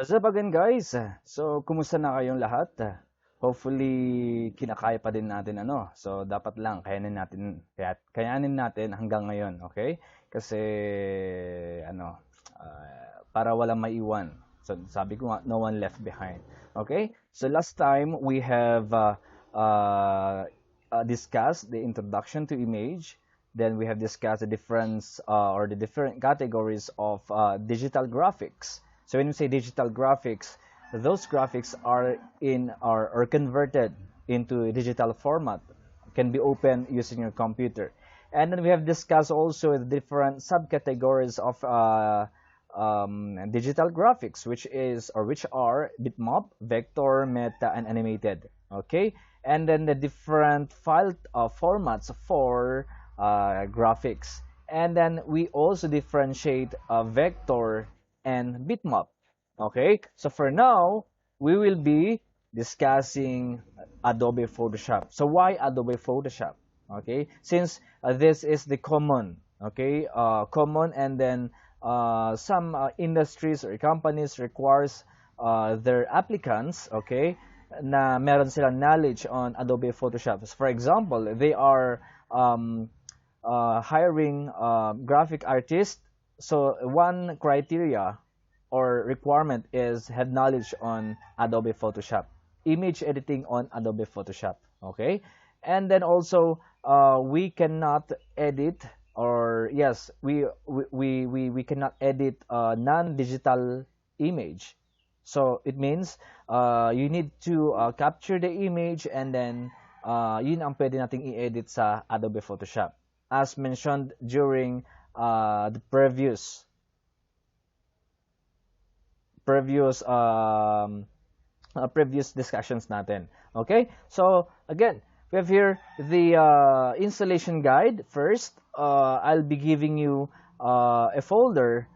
What's up again, guys? So, kumusta na kayong lahat? Hopefully, kinakaya pa din natin So, dapat lang kayanin natin hanggang ngayon, okay? Kasi para walang maiwan. So, sabi ko nga, no one left behind. Okay? So, last time we have discussed the introduction to image. Then we have discussed the difference or the different categories of digital graphics. So when we say digital graphics, those graphics are converted into a digital format, can be opened using your computer. And then we have discussed also the different subcategories of digital graphics, which are bitmap, vector, meta, and animated. Okay, and then the different file formats for graphics. And then we also differentiate vector and bitmap. Okay, so for now, we will be discussing Adobe Photoshop. So why Adobe Photoshop? Okay, since this is the common, common, and then some industries or companies requires their applicants, na meron silang knowledge on Adobe Photoshop. So for example, they are hiring graphic artists. So one criteria or requirement is have knowledge on Adobe Photoshop, image editing on Adobe Photoshop. Okay, and then also we cannot edit, or yes, we cannot edit non-digital image. So it means you need to capture the image, and then yun ang pwede nating i-edit sa Adobe Photoshop, as mentioned during the previous discussions natin. Okay, so again, we have here the installation guide. First, I'll be giving you a folder.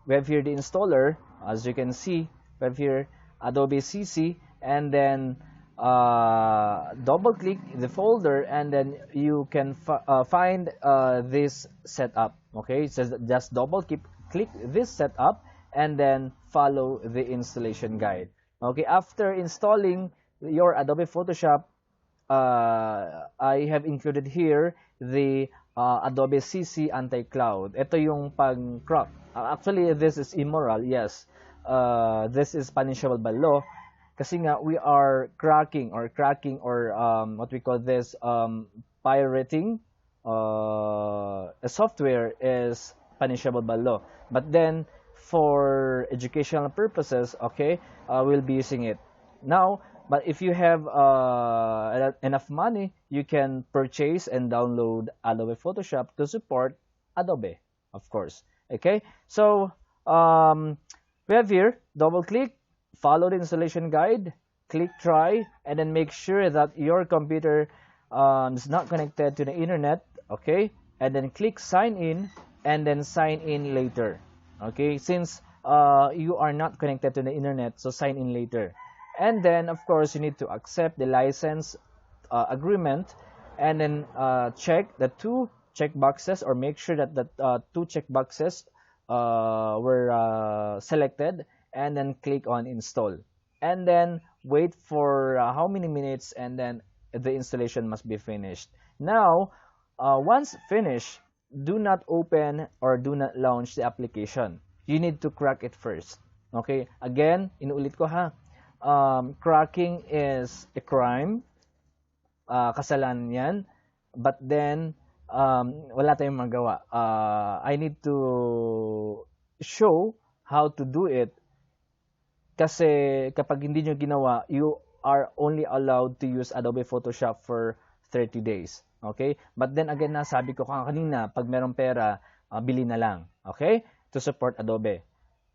We have here the installer. As you can see, we have here Adobe CC, and then double click the folder, and then you can find this setup. Okay, it says just double click this setup, and then follow the installation guide. Okay, after installing your Adobe Photoshop, I have included here the Adobe CC Anti-Cloud. Ito yung pag-crop. Actually, this is immoral, yes. This is punishable by law. Kasi nga, we are cracking or what we call this, pirating a software is punishable by law. But then, for educational purposes, we'll be using it now. But if you have enough money, you can purchase and download Adobe Photoshop to support Adobe, of course. Okay, so we have here, double click, follow the installation guide, click try, and then make sure that your computer is not connected to the internet. Okay, and then click sign in, and then sign in later. Okay, since you are not connected to the internet, so sign in later. And then, of course, you need to accept the license agreement, and then check the two check boxes, or make sure that the two check boxes were selected, and then click on install. And then wait for how many minutes, and then the installation must be finished. Now, once finished, do not open or do not launch the application. You need to crack it first. Okay, again, inuulit ko ha. Cracking is a crime. Kasalanan yan. But then, wala tayong magawa. I need to show how to do it. Kasi kapag hindi nyo ginawa, you are only allowed to use Adobe Photoshop for 30 days. Okay? But then again, sabi ko kanina, pag merong pera, bili na lang. Okay? To support Adobe.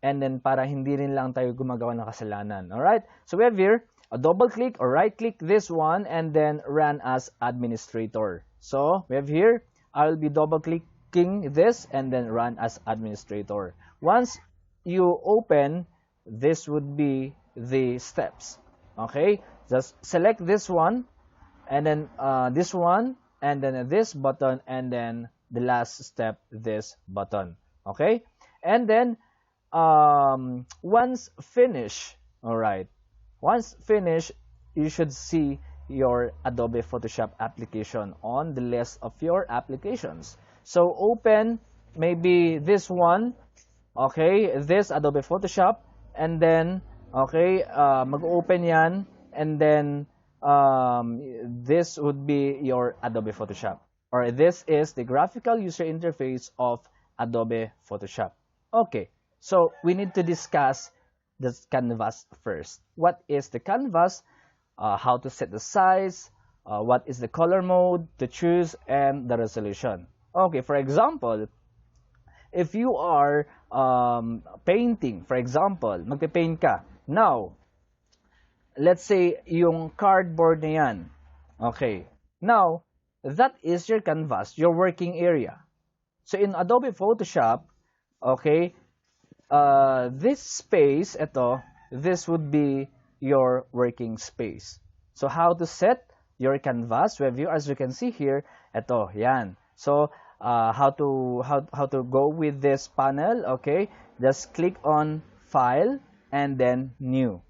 And then para hindi rin lang tayo gumagawa ng kasalanan. Alright? So we have here, a double click or right click this one, and then run as administrator. So we have here, I will be double clicking this, and then run as administrator. Once you open, this would be the steps. Okay? Just select this one, and then this one, and then this button, and then the last step, this button. Okay? And then once finish, all right, once finish, you should see your Adobe Photoshop application on the list of your applications. So open maybe this one, okay, this Adobe Photoshop, and then, okay, mag-open yan, and then this would be your Adobe Photoshop, or this is the graphical user interface of Adobe Photoshop. Okay, so we need to discuss the canvas first. What is the canvas? How to set the size, what is the color mode to choose, and the resolution. Okay, for example, if you are painting, for example, magpe-paint ka. Now, let's say yung cardboard na yan. Okay, now, that is your canvas, your working area. So in Adobe Photoshop, okay, this space, this would be your working space. So how to set your canvas review? As you can see here, yan. So how to go with this panel? Okay, just click on File and then New.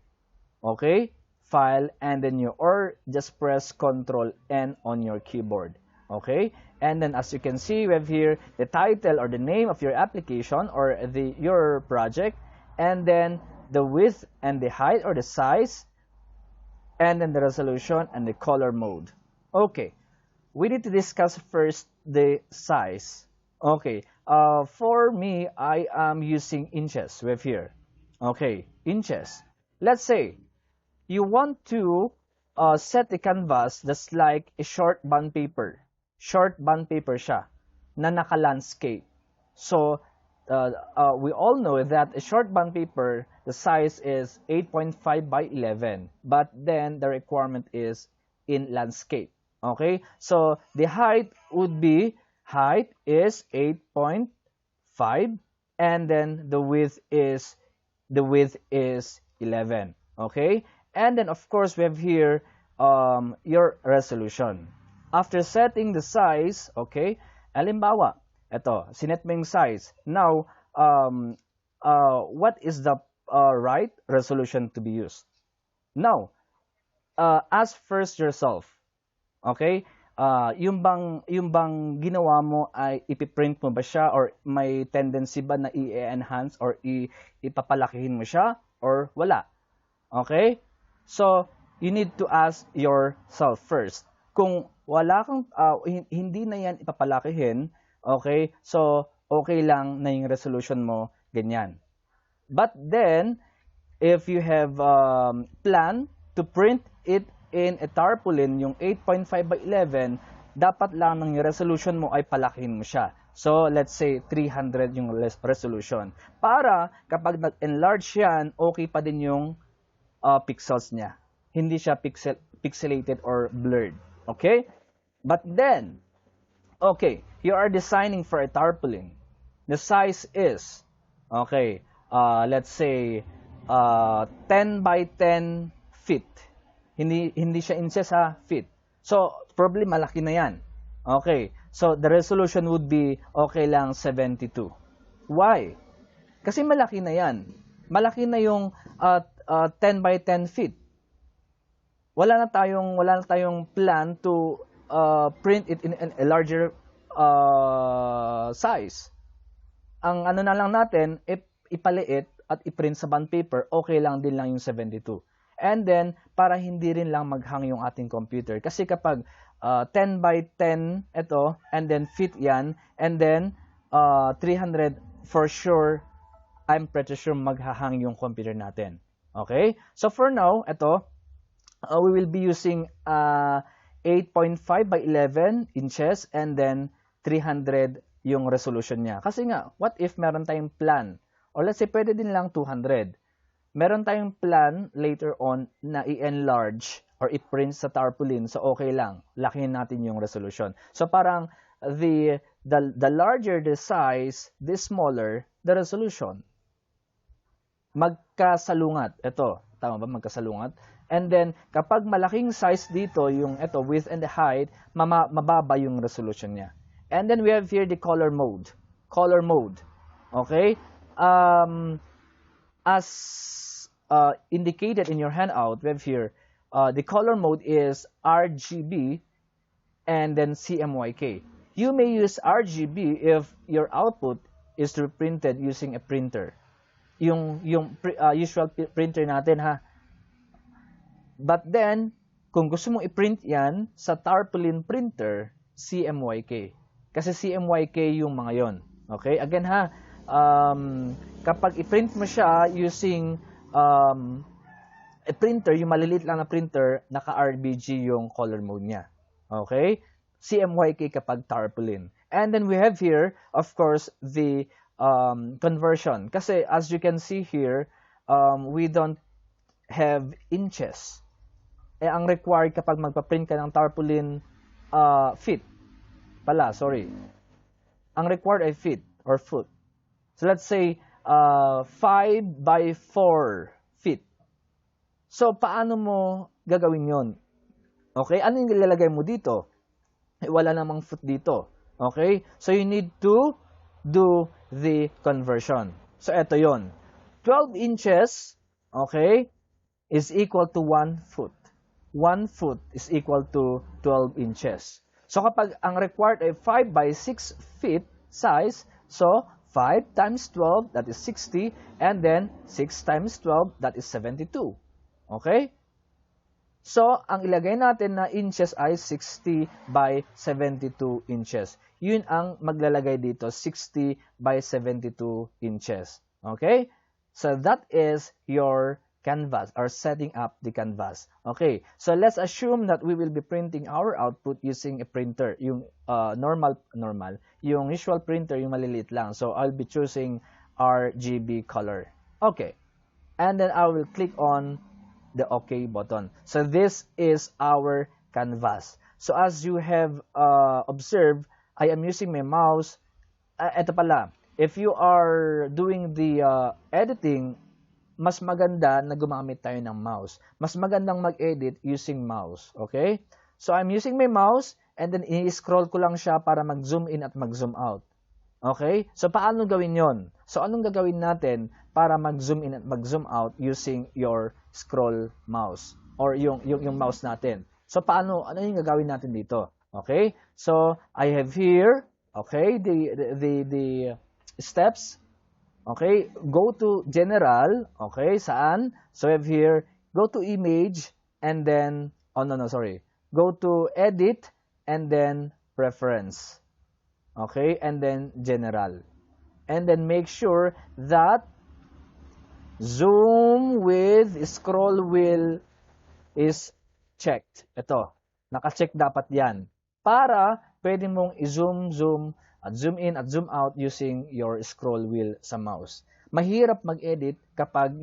Okay, File and then New, or just press Ctrl N on your keyboard. Okay, and then as you can see, we have here the title or the name of your application or your project, and then the width and the height or the size, and then the resolution and the color mode. Okay, we need to discuss first the size. Okay, for me, I am using inches. We have here, okay, inches. Let's say you want to set the canvas that's like a short bond paper. Short bond paper siya na naka-landscape. So we all know that a short bond paper, the size is 8.5 by 11, but then the requirement is in landscape. Okay, so the height would be, height is 8.5, and then the width is 11. Okay, and then of course we have here your resolution. After setting the size, okay, halimbawa, sinet mo yung size. Now, what is the right resolution to be used? Now, ask first yourself, okay, yung bang ginawa mo ay ipiprint mo ba siya, or may tendency ba na i-enhance or ipapalakihin mo siya, or wala? Okay? So, you need to ask yourself first. Kung wala kang, hindi na yan ipapalakihin, okay, so okay lang na yung resolution mo ganyan. But then, if you have plan to print it in a tarpaulin, yung 8.5 by 11, dapat lang ng resolution mo ay palakihin mo siya. So, let's say 300 yung resolution. Para kapag nag-enlarge yan, okay pa din yung pixels niya. Hindi siya pixelated or blurred. Okay? But then, okay, you are designing for a tarpaulin. The size is, okay, let's say 10 by 10 feet. Hindi siya inches, feet. So, probably malaki na yan. Okay, so the resolution would be okay lang 72. Why? Kasi malaki na yan. Malaki na yung 10 by 10 feet. Wala na tayong plan to print it in a larger size. Ang ano na lang natin, ipaliit at i-print sa bond paper, okay lang din lang yung 72. And then, para hindi rin lang maghang yung ating computer. Kasi kapag 10 by 10 ito, and then feet yan, and then 300, for sure, I'm pretty sure maghahang yung computer natin. Okay? So for now, ito, we will be using 8.5 by 11 inches and then 300 yung resolution niya. Kasi nga, what if meron tayong plan? Or let's say, pwede din lang 200. Meron tayong plan later on na i-enlarge or i-print sa tarpaulin. So, okay lang. Lakihin natin yung resolution. So, parang the larger the size, the smaller the resolution. Magkasalungat. Ito, tama ba? Magkasalungat. And then, kapag malaking size dito, yung ito, width and the height, mababa yung resolution niya. And then, we have here the color mode. Color mode. Okay? as indicated in your handout, we have here, the color mode is RGB and then CMYK. You may use RGB if your output is to be printed using a printer. Yung usual printer natin, ha. But then, kung gusto mong i-print yan sa tarpaulin printer, CMYK. Kasi CMYK yung mga yon. Okay? Again, ha, kapag i-print mo siya using a printer, yung maliliit lang na printer, naka-RGB yung color mode niya. Okay? CMYK kapag tarpaulin. And then we have here, of course, the conversion. Kasi as you can see here, we don't have inches. Ang required kapag magpa-print ka ng tarpaulin, feet pala, sorry. Ang required ay feet or foot. So let's say 5 by 4 feet. So paano mo gagawin yon? Okay, ano yung ilalagay mo dito? Wala namang foot dito. Okay, so you need to do the conversion. So eto yon. 12 inches, okay, is equal to 1 foot. 1 foot is equal to 12 inches. So kapag ang required ay 5 by 6 feet size, so 5 times 12, that is 60, and then 6 times 12, that is 72. Okay? So, ang ilagay natin na inches ay 60 by 72 inches. Yun ang maglalagay dito, 60 by 72 inches. Okay? So, that is your canvas or setting up the canvas. Okay, so let's assume that we will be printing our output using a printer, yung normal, yung usual printer, yung maliliit lang. So I'll be choosing RGB color. Okay, and then I will click on the OK button. So this is our canvas. So as you have observed, I am using my mouse. Ito pala, if you are doing the editing, mas maganda na gumamit tayo ng mouse. Mas magandang mag-edit using mouse. Okay? So, I'm using my mouse and then i-scroll ko lang siya para mag-zoom in at mag-zoom out. Okay? So, paano gawin yon? So, anong gagawin natin para mag-zoom in at mag-zoom out using your scroll mouse or yung mouse natin? So, ano yung gagawin natin dito? Okay? So, I have here, okay, the steps. Okay, go to general, okay, saan? So we have here, go to image, and then, go to edit, and then preference. Okay, and then general. And then make sure that zoom with scroll wheel is checked. Ito, naka-check dapat yan. Para pwede mong i-zoom at zoom in at zoom out using your scroll wheel sa mouse. Mahirap mag-edit kapag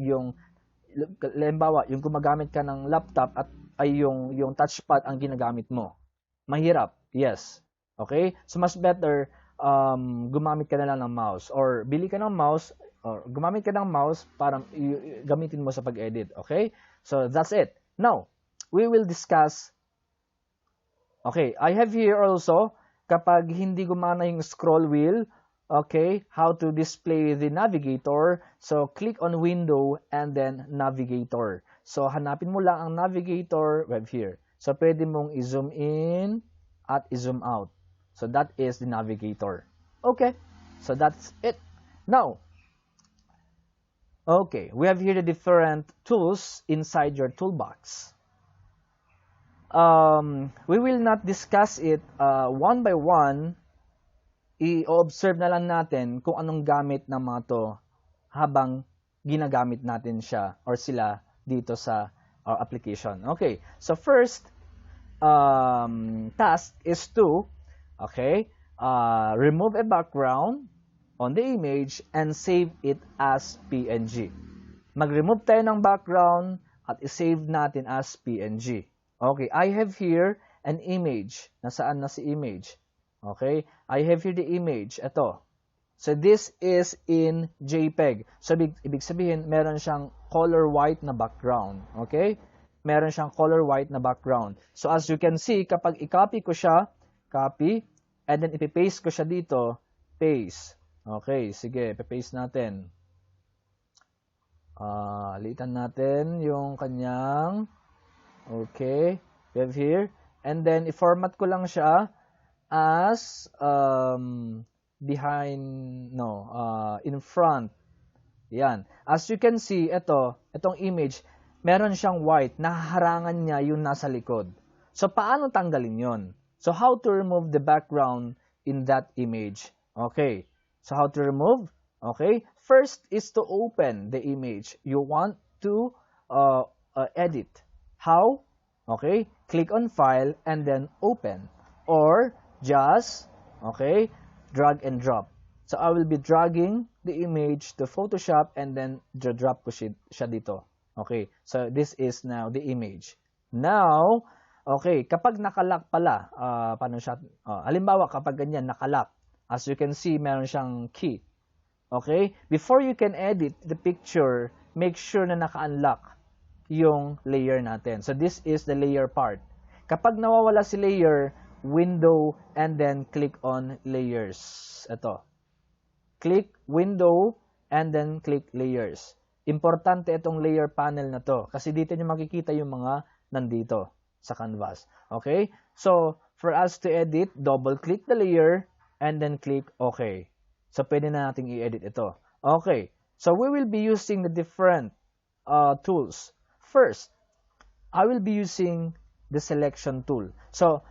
halimbawa, yung gumagamit ka ng laptop at ay yung touchpad ang ginagamit mo. Mahirap, yes. Okay? So mas better gumamit ka na lang ng mouse or bili ka ng mouse or gumamit ka ng mouse para gamitin mo sa pag-edit. Okay? So that's it. Now, we will discuss. Okay, I have here also kapag hindi gumana yung scroll wheel, okay, how to display the navigator. So, click on window and then navigator. So, hanapin mo lang ang navigator web here. So, pwede mong i-zoom in at i-zoom out. So, that is the navigator. Okay, so that's it. Now, okay, we have here the different tools inside your toolbox. We will not discuss it one by one. I-observe na lang natin kung anong gamit ng mga to habang ginagamit natin siya or sila dito sa our application. Okay, so first task is to remove a background on the image and save it as PNG. Mag-remove tayo ng background at i-save natin as PNG. Okay, I have here an image. Nasaan na si image? Okay, I have here the image. Ito. So, this is in JPEG. So, ibig sabihin, meron siyang color white na background. Okay? Meron siyang color white na background. So, as you can see, kapag i-copy ko siya, copy, and then ipipaste ko siya dito, paste. Okay, sige, ipipaste natin. Litan natin yung kanyang, okay, we have here, and then i-format ko lang siya as behind, no, in front. Yan. As you can see, itong image, meron siyang white, nahaharangan niya yung nasa likod. So, paano tanggalin yon? So, how to remove the background in that image? Okay. So, how to remove? Okay. First is to open the image. You want to edit. How? Okay. Click on File and then Open. Or just, okay, drag and drop. So, I will be dragging the image to Photoshop and then drop ko siya dito. Okay. So, this is now the image. Now, okay, kapag nakalock pala, paano siya? Halimbawa, kapag ganyan, nakalock. As you can see, meron siyang key. Okay? Before you can edit the picture, make sure na naka-unlock yung layer natin. So, this is the layer part. Kapag nawawala si layer, window, and then click on layers. Ito. Click window, and then click layers. Importante itong layer panel na to. Kasi dito nyo makikita yung mga nandito sa canvas. Okay? So, for us to edit, double-click the layer, and then click OK. So, pwede na nating i-edit ito. Okay. So, we will be using the different tools. First, I will be using the selection tool. So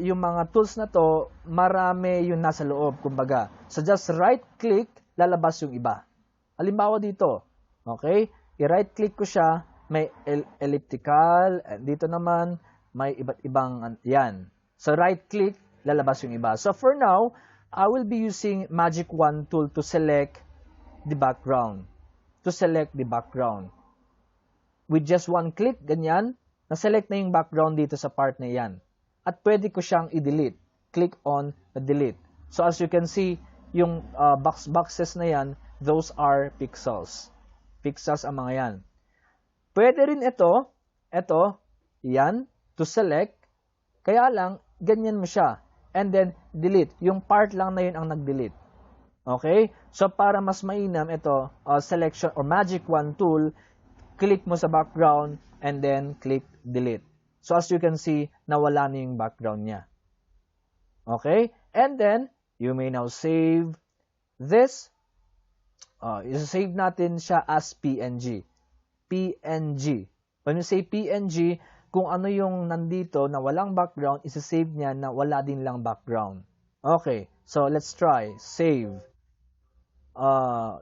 yung mga tools na to, marami yung nasa loob, kumbaga. So, just right-click, lalabas yung iba. Halimbawa dito, okay? I-right-click ko siya, may elliptical, dito naman, may iba't ibang, yan. So, right-click, lalabas yung iba. So, for now, I will be using Magic Wand tool to select the background. With just one click, ganyan, na-select na yung background dito sa part na yan. At pwede ko siyang i-delete. Click on delete. So, as you can see, yung boxes na yan, those are pixels. Pixels ang mga yan. Pwede rin ito, yan, to select. Kaya lang, ganyan mo siya. And then, delete. Yung part lang na yun ang nag-delete. Okay? So, para mas mainam, ito, selection or Magic Wand tool, click mo sa background, and then click delete. So, as you can see, nawala na yung background niya. Okay? And then, you may now save this. Isa-save natin siya as PNG. PNG. When you say PNG, kung ano yung nandito na walang background, isa-save niya na wala din lang background. Okay. So, let's try. Save.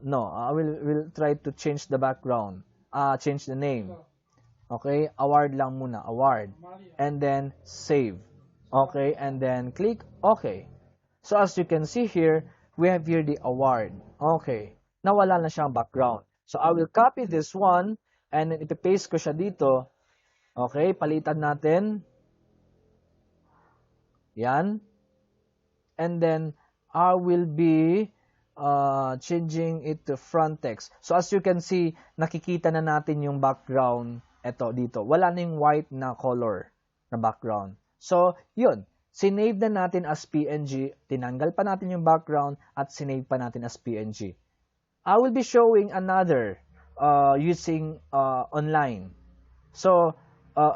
No, I will try to change the background. Change the name. Okay, award lang muna, award. And then, save. Okay, and then click OK. So, as you can see here, we have here the award. Okay, nawala na siyang background. So, I will copy this one, and then ipipaste ko siya dito. Okay, palitan natin. Yan. And then, I will be changing it to front text. So, as you can see, nakikita na natin yung background. Ito, dito. Wala na yung white na color na background. So, yun. Sinave na natin as PNG. Tinanggal pa natin yung background at sinave pa natin as PNG. I will be showing another using online. So,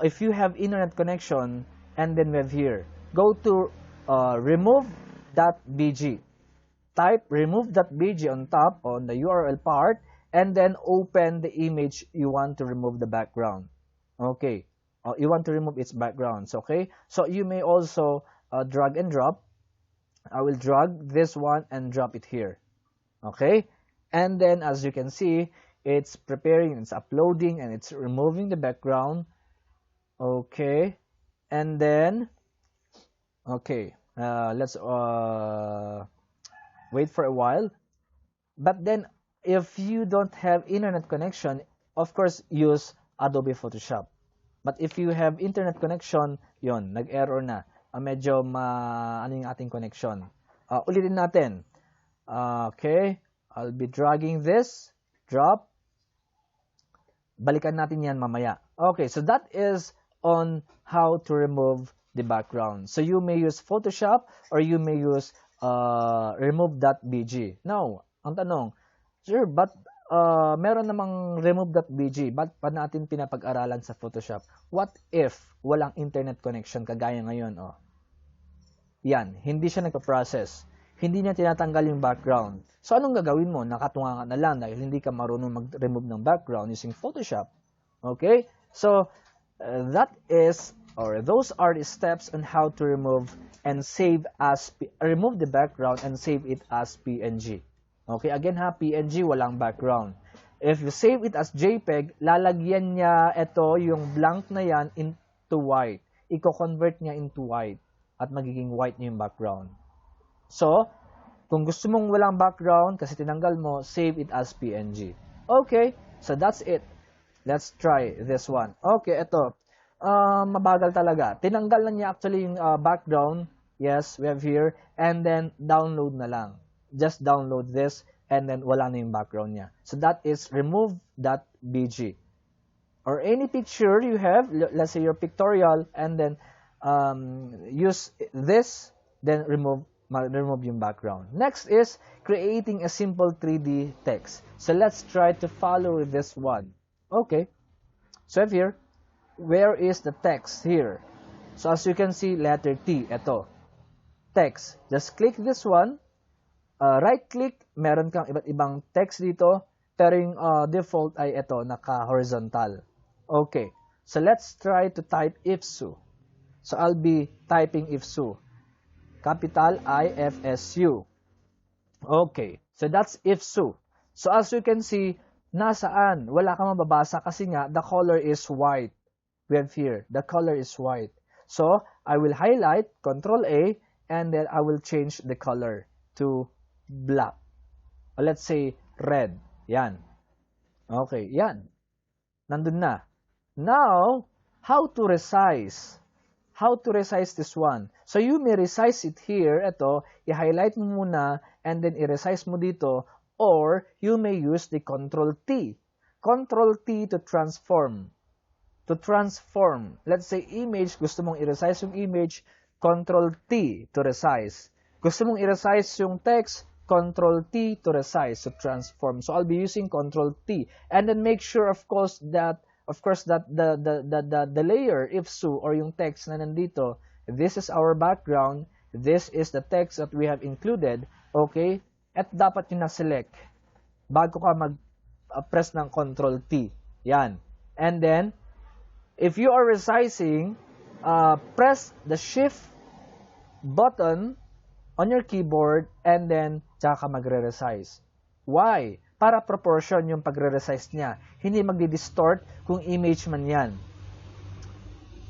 if you have internet connection, and then we have here, go to remove.bg. Type remove.bg on top, on the URL part, and then open the image you want to remove the background. Okay. You want to remove its backgrounds. Okay. So, you may also drag and drop. I will drag this one and drop it here. Okay. And then, as you can see, it's preparing, it's uploading, and it's removing the background. Okay. And then, okay. Let's wait for a while. But then, if you don't have internet connection, of course, use Adobe Photoshop. But if you have internet connection, yon, nag-error na. Medyo ano yung ating connection. Ulitin natin. Okay. I'll be dragging this. Drop. Balikan natin yan mamaya. Okay. So, that is on how to remove the background. So, you may use Photoshop or you may use remove.bg. Now, ang tanong, sir, but meron namang remove.bg, ba't pa natin pinapag-aralan sa Photoshop? What if walang internet connection kagaya ngayon? Oh. Yan, hindi siya nagpa-process. Hindi niya tinatanggal yung background. So, anong gagawin mo? Nakatunga ka na lang dahil hindi ka marunong mag-remove ng background using Photoshop. Okay? So, that is, or those are the steps on how to remove and save as, remove the background and save it as PNG. Okay? Again ha, PNG, walang background. If you save it as JPEG, lalagyan niya ito, yung blank na yan, into white. Iko-convert niya into white. At magiging white niya yung background. So, kung gusto mong walang background, kasi tinanggal mo, save it as PNG. Okay, so that's it. Let's try this one. Okay, ito. Mabagal talaga. Tinanggal na niya actually yung background. Yes, we have here. And then, download na lang. Just download this, and then wala na yung background niya. So, that is remove.bg. Or any picture you have, let's say your pictorial, and then, use this, then remove yung background. Next is creating a simple 3D text. So let's try to follow this one. Okay. So here, where is the text here? So as you can see, letter T, ito. Text. Just click this one. Right click, meron kang iba't ibang text dito, pero yung default ay ito, naka-horizontal. Okay. So let's try to type IFSU. So, I'll be typing IFSU. Capital IFSU. Okay. So, that's IFSU. So, as you can see, nasaan? Wala kang mababasa kasi nga, the color is white. We have here, the color is white. So, I will highlight, Control A, and then I will change the color to black. Or let's say, red. Yan. Okay, yan. Nandun na. Now, how to resize? How to resize this one? So, you may resize it here. Ito, i-highlight mo muna and then i-resize mo dito. Or, you may use the Control T. Control T to transform. To transform. Let's say, image. Gusto mong i-resize yung image. Control T to resize. Gusto mong i-resize yung text. Control T to resize, to transform. So, I'll be using Control T. And then make sure, of course, that the layer, IFSU, or yung text na nandito, this is our background, this is the text that we have included, okay? At dapat yung na-select bago ka mag-press ng Control T. Yan. And then, if you are resizing, press the Shift button on your keyboard and then, tsaka ka magre-resize. Why? Para proportion yung pagre-resize niya. Hindi magdi-distort kung image man yan.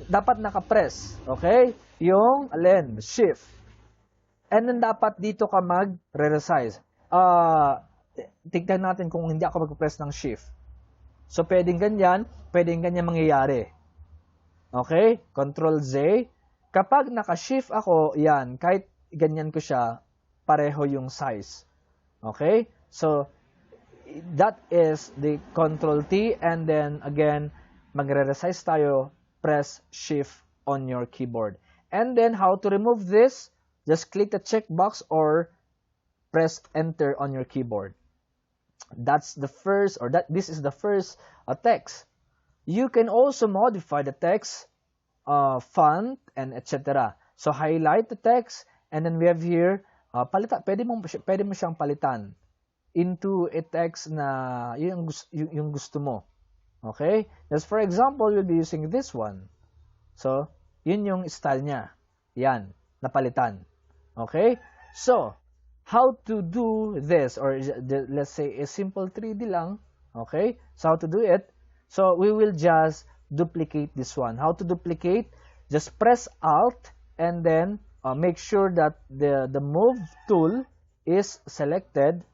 Dapat nakapress, okay? Yung, alin, shift. And then dapat dito ka mag-resize. Tignan natin kung hindi ako mag-press ng shift. So, pwedeng ganyan mangyayari. Okay? Control Z. Kapag naka-shift ako, yan, kahit ganyan ko siya, pareho yung size. Okay? So, that is the Control T, and then again, magre-resize tayo, press Shift on your keyboard. And then, how to remove this? Just click the checkbox or press Enter on your keyboard. That's the first, or this is the first text. You can also modify the text, font, and etc. So, highlight the text, and then we have here, pwede mo siyang palitan into a text na yung gusto mo. Okay? Just for example, you'll be using this one. So, yun yung style niya. Yan, napalitan. Okay? So, how to do this, or let's say a simple 3D lang. Okay? So, how to do it? So, we will just duplicate this one. How to duplicate? Just press Alt and then make sure that the Move tool is selected.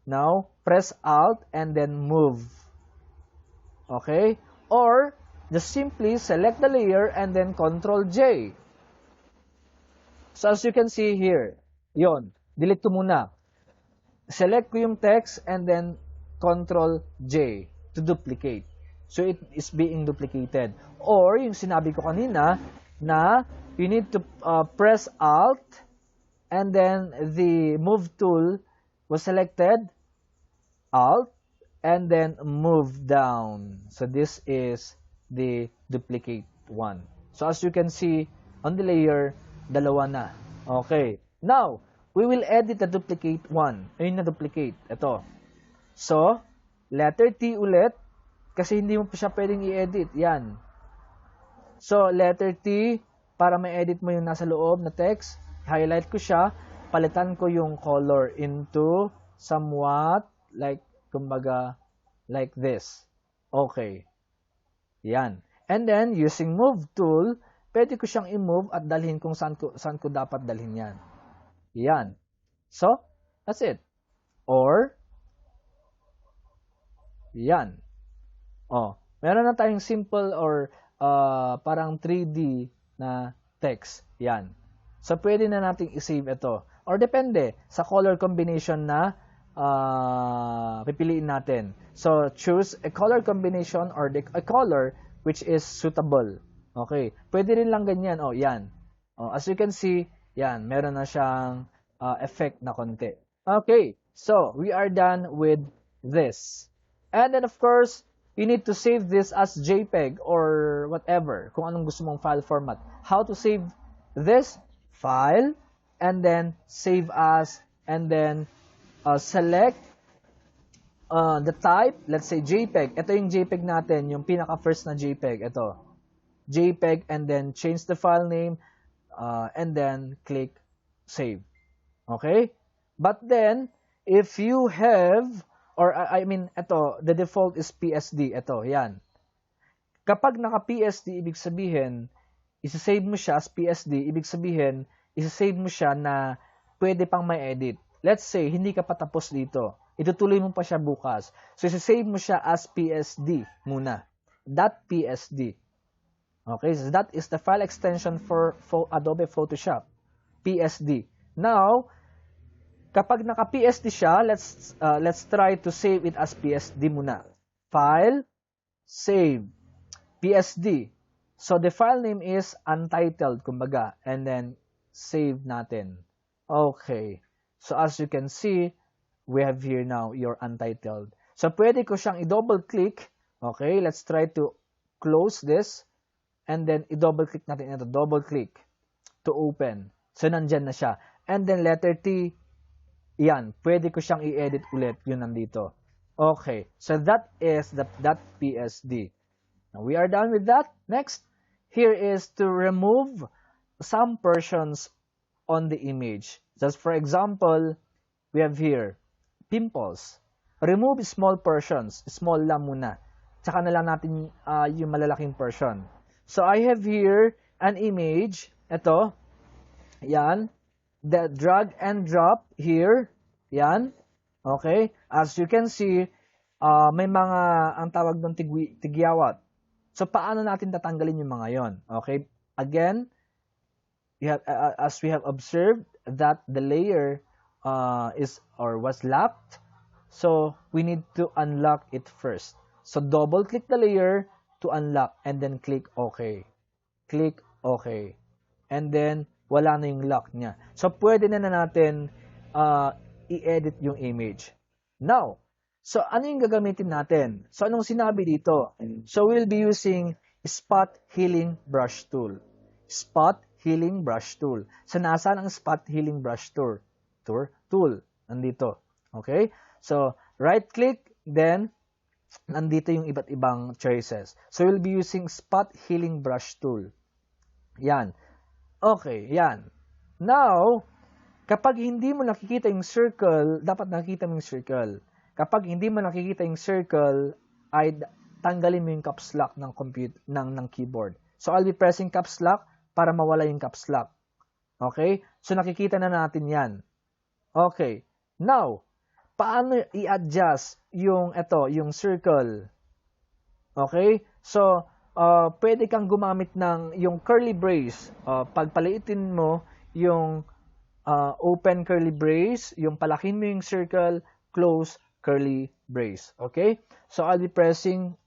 Now, press Alt and then move. Okay? Or, just simply select the layer and then Control J. So, as you can see here, yon, delete ko muna. Select ko yung text and then Control J to duplicate. So, it is being duplicated. Or, yung sinabi ko kanina, na you need to press Alt and then the Move tool was selected, Alt, and then move down. So this is the duplicate one. So as you can see on the layer, dalawa na. Okay. Now, we will edit the duplicate one. Ayun na duplicate. Ito. So, letter T ulit kasi hindi mo pa siya pwedeng i-edit. Yan. So, letter T, para ma-edit mo yung nasa loob na text, highlight ko siya, palitan ko yung color into somewhat like, kumbaga, like this. Okay. Yan. And then, using move tool, pwede ko siyang i-move at dalhin kung saan ko dapat dalhin yan. Yan. So, that's it. Or, yan. Oh, meron na tayong simple or parang 3D na text. Yan. So, pwede na nating i-save ito. Or depende sa color combination na pipiliin natin. So, choose a color combination or a color which is suitable. Okay. Pwede rin lang ganyan. Oh, yan. Oh, as you can see, yan. Meron na siyang effect na konti. Okay. So, we are done with this. And then, of course, you need to save this as JPEG or whatever, kung anong gusto mong file format. How to save this? File, and then save as, and then select the type, let's say JPEG. Ito yung JPEG natin, yung pinaka-first na JPEG. Ito. JPEG, and then change the file name, and then click save. Okay? But then, if you have, or I mean, ito, the default is PSD. Ito, yan. Kapag naka-PSD, ibig sabihin, isa-save mo siya as PSD, ibig sabihin, isa-save mo siya na pwede pang may edit. Let's say, hindi ka pa tapos dito. Itutuloy mo pa siya bukas. So, isa-save mo siya as PSD muna. .psd. Okay, so that is the file extension for Adobe Photoshop. PSD. Now, kapag naka-PSD siya, let's try to save it as PSD muna. File, save, PSD. So, the file name is untitled, kumbaga, and then save natin. Okay. So, as you can see, we have here now your untitled. So, pwede ko siyang i-double click. Okay, let's try to close this, and then i-double click natin ito. Double click to open. So, nandyan na siya. And then, letter T, yan, pwede ko siyang i-edit ulit, yun nandito. Okay, so that is the .psd. Now, we are done with that. Next, here is to remove some portions on the image. Just for example, we have here, pimples. Remove small portions, small lang muna. Tsaka na lang natin yung malalaking portion. So, I have here an image, ito, yan, the drag and drop here, yan, okay, as you can see, may mga, ang tawag ng tigyawat. So, paano natin tatanggalin yung mga yon? Okay, again, as we have observed that the layer was locked, so we need to unlock it first. So, double click the layer to unlock and then click OK. Click OK. And then, wala na yung lock niya. So, pwede na natin i-edit yung image. Now, so ano yung gagamitin natin? So, anong sinabi dito? So, we'll be using Spot Healing Brush Tool. Spot Healing Brush Tool. So, nasaan ang Spot Healing Brush Tool? Nandito. Okay? So, right-click, then, nandito yung iba't ibang choices. So, we'll be using Spot Healing Brush Tool. Yan. Okay, yan. Now, kapag hindi mo nakikita yung circle, dapat nakikita mo yung circle. Kapag hindi mo nakikita yung circle, ay tanggalin mo yung caps lock ng keyboard. So, I'll be pressing caps lock para mawala yung caps lock. Okay? So, nakikita na natin yan. Okay. Now, paano i-adjust yung circle? Okay? So, pwede kang gumamit ng yung curly brace. Pagpaliitin mo yung open curly brace, yung palakin mo yung circle, close curly brace. Okay? So, I'll be pressing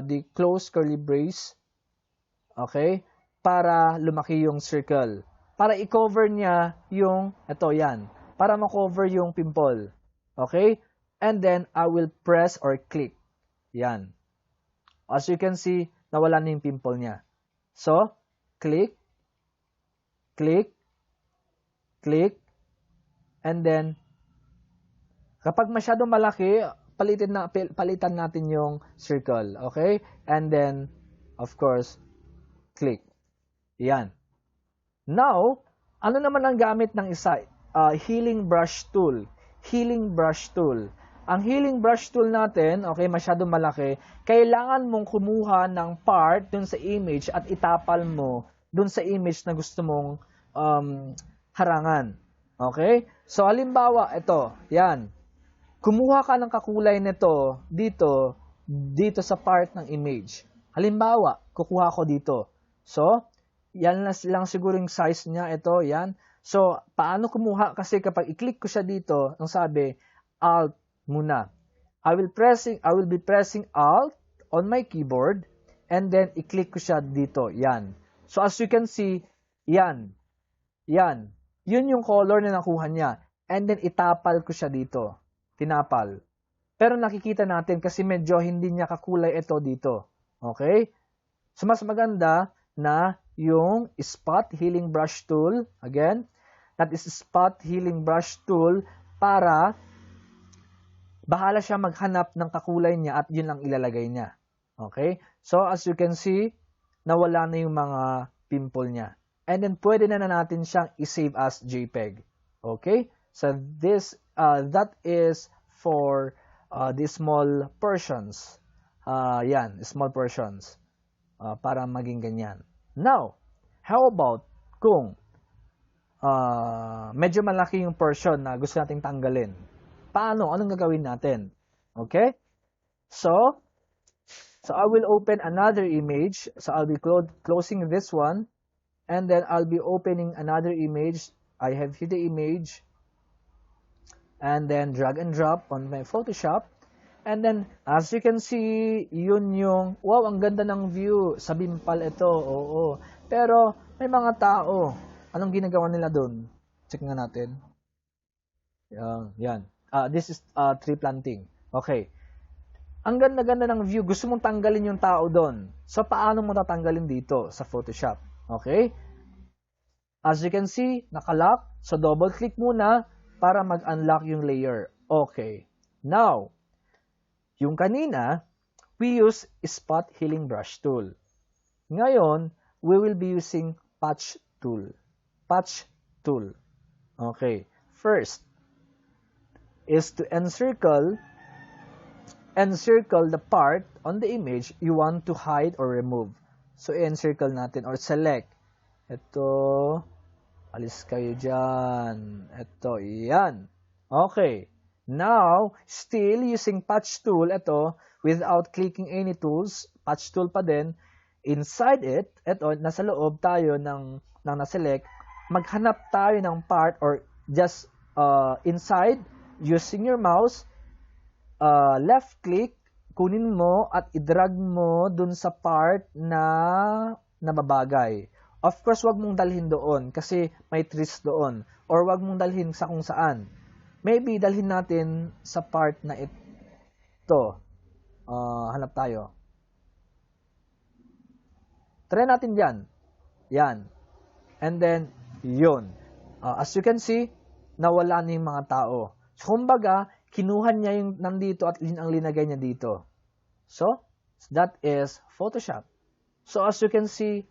the close curly brace. Okay? Para lumaki yung circle. Para i-cover niya yung, yan. Para ma-cover yung pimple. Okay? and then I will press or click. Yan. As you can see, nawala na yung pimple niya. So, click, click, click, and then, kapag masyado malaki, palitan natin yung circle. Okay? And then, of course, click. Yan. Now, ano naman ang gamit ng isa? Healing brush tool. Healing brush tool. Ang healing brush tool natin, okay, masyado malaki, kailangan mong kumuha ng part dun sa image at itapal mo dun sa image na gusto mong harangan. Okay? So, halimbawa, ito, yan. Kumuha ka ng kakulay nito dito sa part ng image. Halimbawa, kukuha ko dito. So, yan lang siguro yung size niya. Ito, yan. So, paano kumuha? Kasi kapag i-click ko siya dito, ang sabi, Alt muna. I will be pressing Alt on my keyboard and then i-click ko siya dito. Yan. So, as you can see, yan. Yan. Yun yung color na nakuha niya. And then, itapal ko siya dito. Tinapal. Pero nakikita natin kasi medyo hindi niya kakulay ito dito. Okay? So, mas maganda na yung spot healing brush tool. Again, that is spot healing brush tool para bahala siya maghanap ng kakulay niya at yun ang ilalagay niya. Okay? So, as you can see, nawala na yung mga pimple niya. And then, pwede na natin siyang i-save as JPEG. Okay? So, that is for the small portions. Yan, small portions. Para maging ganyan. Now, how about kung medyo malaki yung portion na gusto nating tanggalin? Paano? Anong gagawin natin? Okay? So I will open another image. So I'll be closing this one. And then I'll be opening another image. I have here the image. And then drag and drop on my Photoshop. And then, as you can see, yun yung, wow, ang ganda ng view. Sa bimpal ito, oo. Pero, may mga tao. Anong ginagawa nila doon? Check nga natin. Yan. This is tree planting. Okay. Ang ganda-ganda ng view. Gusto mong tanggalin yung tao doon. So, paano mo tatanggalin dito sa Photoshop? Okay? As you can see, nakalock. So, double-click muna para mag-unlock yung layer. Okay. Now, yung kanina, we use spot healing brush tool. Ngayon, we will be using patch tool. Patch tool. Okay. First is to encircle the part on the image you want to hide or remove. So, encircle natin or select. Ito, alis kayo dyan. Ito, yan. Okay. Now, still using patch tool, ito, without clicking any tools, patch tool pa din, inside it, ito, nasa loob tayo ng naselect, maghanap tayo ng part or just inside, using your mouse, left click, kunin mo at i-drag mo dun sa part na nababagay. Of course, wag mong dalhin doon kasi may trees doon. Or wag mong dalhin sa kung saan. Maybe dalhin natin sa part na ito. Hanap tayo. Try natin yan. Yan. And then, yun. As you can see, nawala na yung mga tao. So, kumbaga, kinuha niya yung nandito at ang linagay niya dito. So, that is Photoshop. So, as you can see,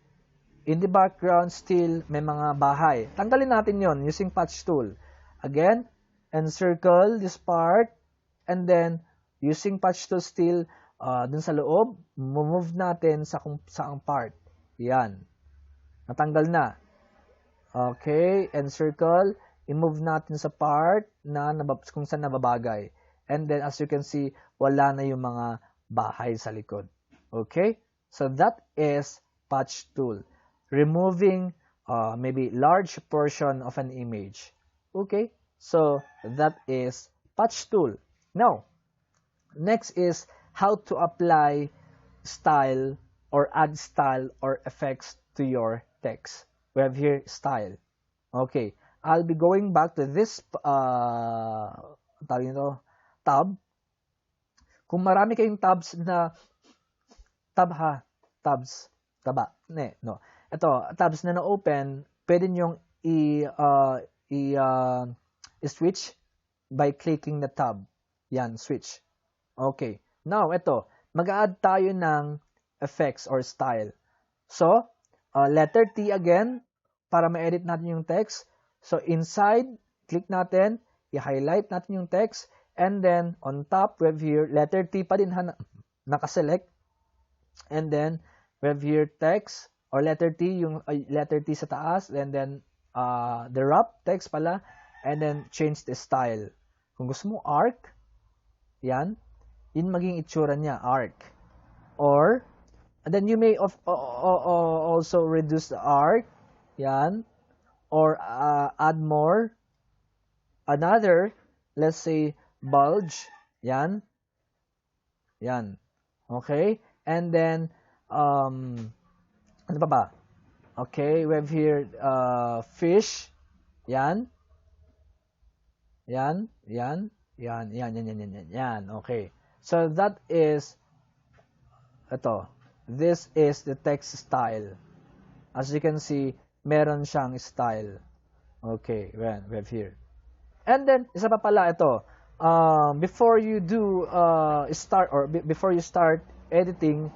in the background, still may mga bahay. Tanggalin natin yon using patch tool. Again, encircle this part, and then, using patch tool still, dun sa loob, move natin sa kung saang part. Yan. Natanggal na. Okay, encircle, i-move natin sa part na kung saan nababagay. And then, as you can see, wala na yung mga bahay sa likod. Okay? So, that is patch tool. Removing maybe large portion of an image. Okay? So, that is patch tool. Now, next is how to apply style or add style or effects to your text. We have here style. Okay. I'll be going back to this tab. Kung marami kayong tabs na tabs na na-open, pwede nyong i-switch by clicking the tab. Yan, switch. Okay. Now, ito, mag-add tayo ng effects or style. So, letter T again, para ma-edit natin yung text. So, inside, click natin, i-highlight natin yung text, and then, on top, we have here, letter T pa din, nakaselect. And then, we have here text, or letter T, yung letter T sa taas, and then, the wrap, text pala, and then, change the style. Kung gusto mo arc, yan, yun maging itsura niya, arc. Or, and then you may also reduce the arc, yan, or add more, another, let's say, bulge, yan, yan, okay, and then, ano pa ba? Okay, we have here, fish, yan, yan, okay. So that is, this is the text style. As you can see, meron siyang style. Okay, we have here. And then, isa pa pala ito, before you do before you start editing,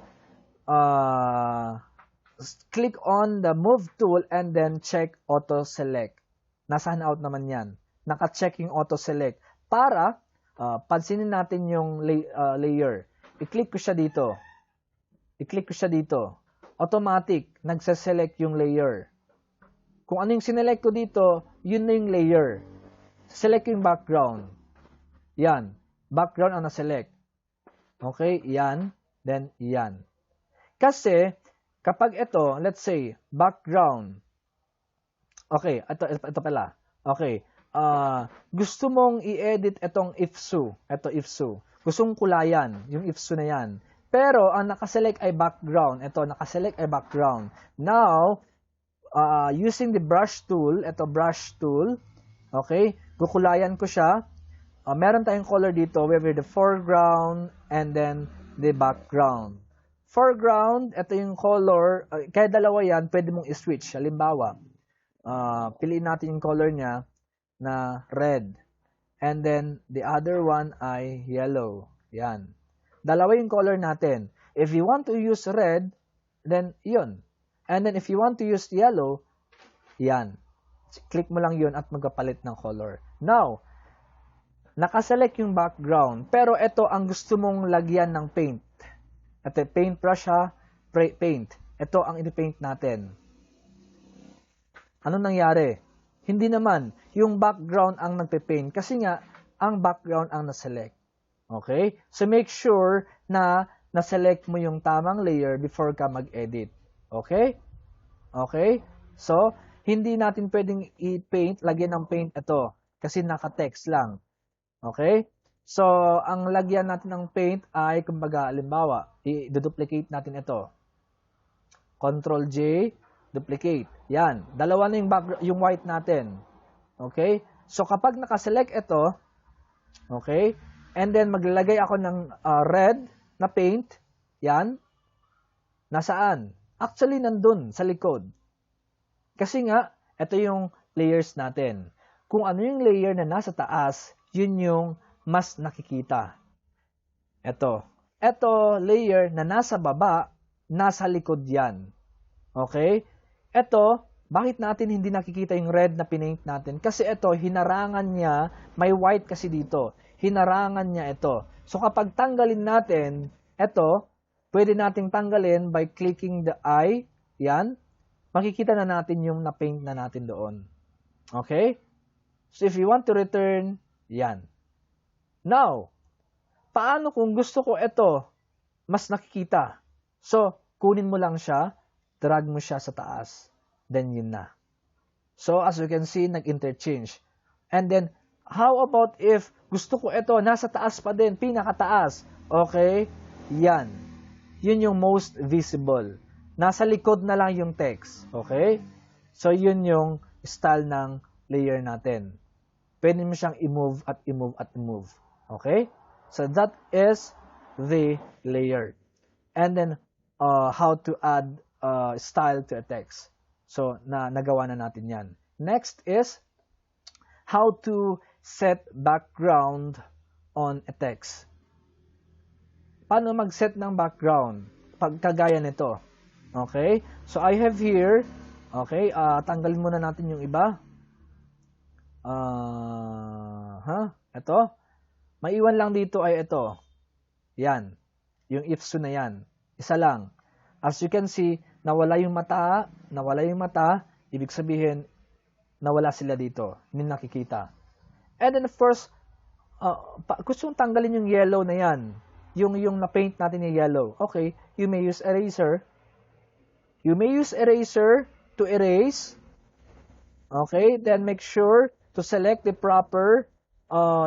click on the move tool and then check auto select. Nasa handout naman yan. Naka-check yung auto select para pansinin natin yung layer. I-click ko siya dito. Automatic, nagse-select yung layer. Kung ano yung sinelect ko dito, yun na yung layer. Select yung background. Yan. Background ang na-select. Okay? Yan. Then, yan. Kasi, kapag ito, let's say, background. Okay. Ito pala. Okay. Gusto mong i-edit itong ifsu. Ito, ifsu. Gusto mong kulayan. Yung ifsu na yan. Pero, ang nakaselect ay background. Ito, nakaselect ay background. Now, using the brush tool, ito, brush tool. Okay? Kukulayan ko siya. Meron tayong color dito. We have the foreground and then the background. Foreground, ito yung color. Kaya dalawa yan, pwede mong i-switch. Halimbawa, piliin natin yung color niya na red. And then, the other one ay yellow. Yan. Dalawa yung color natin. If you want to use red, then yun. And then, if you want to use yellow, yan. Click mo lang yun at magpapalit ng color. Now, nakaselect yung background. Pero ito ang gusto mong lagyan ng paint. Ito, paint brush ha. Paint. Ito ang ini-paint natin. Ano nangyari? Hindi naman. Yung background ang nagpe-paint. Kasi nga, ang background ang naselect. Okay? So, make sure na naselect mo yung tamang layer before ka mag-edit. Okay? Okay? So, hindi natin pwedeng i-paint, lagyan ng paint ito. Kasi naka-text lang. Okay? So, ang lagyan natin ng paint ay, kumbaga, halimbawa, i-duplicate natin ito. Ctrl J, duplicate. Yan. Dalawa na yung white natin. Okay? So, kapag nakaselect ito, okay, and then maglalagay ako ng red na paint, yan, nasaan? Actually, nandun, sa likod. Kasi nga, ito yung layers natin. Kung ano yung layer na nasa taas, yun yung mas nakikita. Ito. Ito, layer na nasa baba, nasa likod yan. Okay? Ito, bakit natin hindi nakikita yung red na pinaint natin? Kasi ito, hinarangan niya, may white kasi dito. Hinarangan niya ito. So, kapag tanggalin natin, ito, pwede nating tanggalin by clicking the eye. Yan. Makikita na natin yung na-paint na natin doon. Okay? So, if you want to return, yan. Now, paano kung gusto ko ito, mas nakikita? So, kunin mo lang siya, drag mo siya sa taas, then yun na. So, as you can see, nag-interchange. And then, how about if gusto ko ito, nasa taas pa din, pinakataas? Okay? Yan. Yun yung most visible. Nasa likod na lang yung text. Okay? So, yun yung style ng layer natin. Pwede mo siyang i-move at i-move at i-move. Okay? So that is the layer. And then how to add style to a text. So nagawa na natin yan. Next is how to set background on a text. Paano mag-set ng background? Pagkagaya nito. Okay? So I have here, okay, tanggalin muna natin yung iba. Ito. Maiwan lang dito ay ito. Yan. Yung ifs na yan. Isa lang. As you can see, nawala yung mata, ibig sabihin, nawala sila dito. Hindi nakikita. And then of course, gusto mong tanggalin yung yellow na yan. Yung na-paint natin yung yellow. Okay, you may use eraser. You may use eraser to erase. Okay, then make sure to select the proper,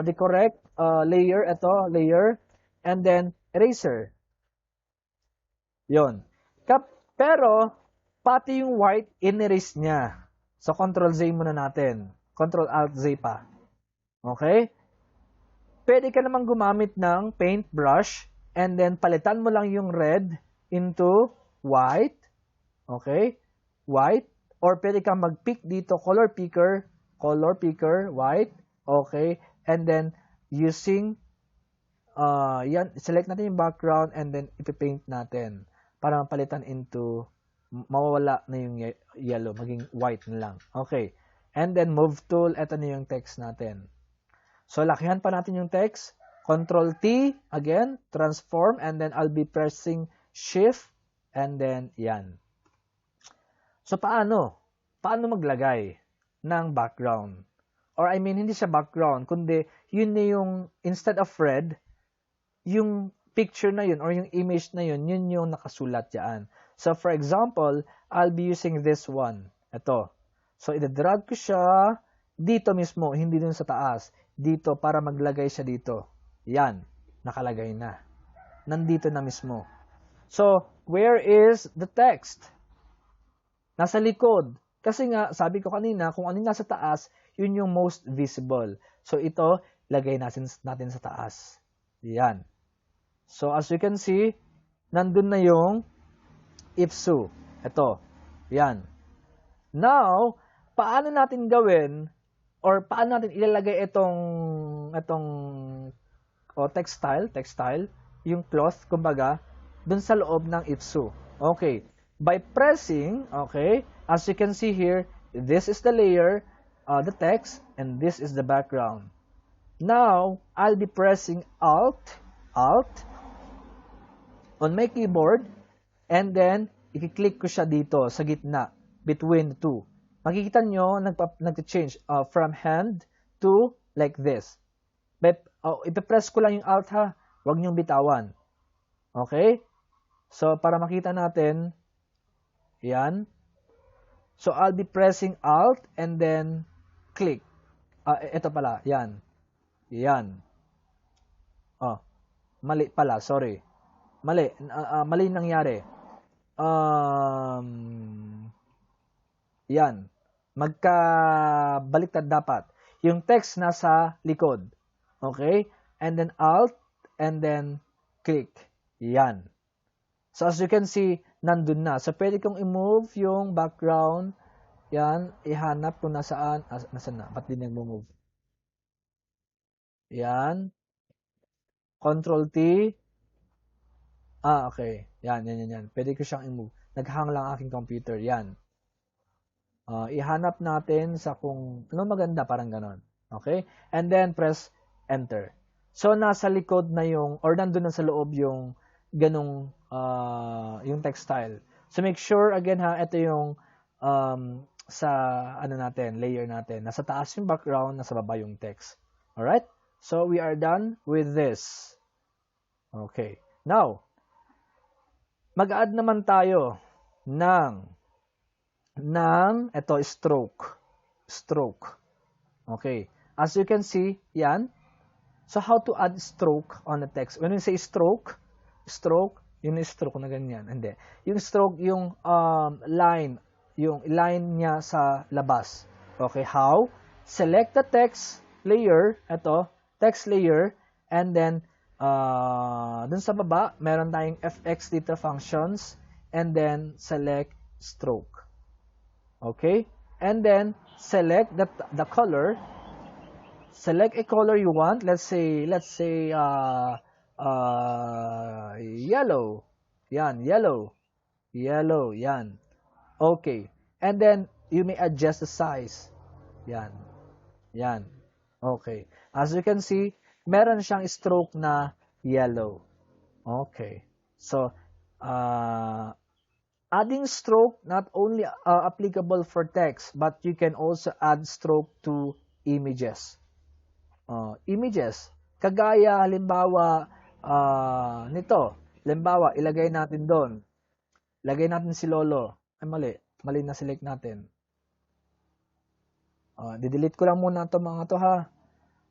the correct layer, ito, layer, and then eraser. Yon. Pero, pati yung white, in-erase niya. So, Control-Z muna natin. Control-Alt-Z pa. Okay? Pwede ka namang gumamit ng paintbrush and then palitan mo lang yung red into white. Okay? White. Or pwede kang mag-pick dito, color picker, white. Okay? And then, using, yan, select natin yung background and then ipipaint natin para mapalitan into, mawawala na yung yellow, maging white na lang. Okay. And then, move tool, ito na yung text natin. So, lakihan pa natin yung text. Control-T, again, transform, and then I'll be pressing Shift, and then, yan. So, paano? Paano maglagay ng background? Or, I mean, hindi siya background, kundi, yun na yung, instead of red, yung picture na yun, or yung image na yun, yun yung nakasulat dyan. So, for example, I'll be using this one. Ito. So, ida-drag ko siya dito mismo, hindi dun sa taas. Dito, para maglagay siya dito. Yan. Nakalagay na. Nandito na mismo. So, where is the text? Nasa likod. Kasi nga, sabi ko kanina, kung ano nasa taas, yun yung most visible. So, ito, lagay natin sa taas. Yan. So, as you can see, nandun na yung ifsu. Ito. Yan. Now, paano natin gawin or paano natin ilalagay itong textile, yung cloth, kumbaga, dun sa loob ng ifsu. Okay. By pressing, okay, as you can see here, this is the layer, the text, and this is the background. Now, I'll be pressing Alt, on my keyboard, and then, i-click ko siya dito, sa gitna, between the two. Makikita nyo, nag-change from hand to like this. Ipipress ko lang yung Alt ha, huwag nyong bitawan. Okay? So, para makita natin, yan. So, I'll be pressing Alt, and then, click. Ito pala, yan. Yan. Mali pala, sorry. Mali nangyari. Yan. Magkabaliktad dapat. Yung text nasa likod. Okay? And then Alt, and then click. Yan. So, as you can see, nandun na. So, pwede kong i-move yung background. Yan. Ihanap kung nasaan. Nasaan na? Ba't di nag-move? Yan. Control-T. Okay. Yan. Pwede ko siyang i-move. Naghang lang aking computer. Yan. Ihanap natin sa kung ano maganda, parang ganon. Okay? And then, press Enter. So, nasa likod na yung, or nandun na sa loob yung ganong, yung textile. So, make sure, again ha, ito yung sa, layer natin. Nasa taas yung background, nasa baba yung text. Alright? So, we are done with this. Okay. Now, mag-add naman tayo ng ito, stroke. Okay. As you can see, yan. So, how to add stroke on the text? When we say stroke, yun yung stroke na ganyan. Hindi. Yung stroke, yung line niya sa labas. Okay, how? Select the text layer, ito, text layer, and then Dun sa baba, meron tayong fx dito functions, and then select stroke. Okay? And then select the color. Select a color you want. Let's say yellow. Yan, yellow. Yellow, yan. Okay. And then you may adjust the size. Yan. Yan. Okay. As you can see, meron siyang stroke na yellow. Okay. So, adding stroke not only applicable for text, but you can also add stroke to images. Images. Kagaya, halimbawa, nito. Halimbawa, ilagay natin doon. Lagay natin si Lolo. Ay, mali. Mali na select natin. Didelete ko lang muna ito mga to ha.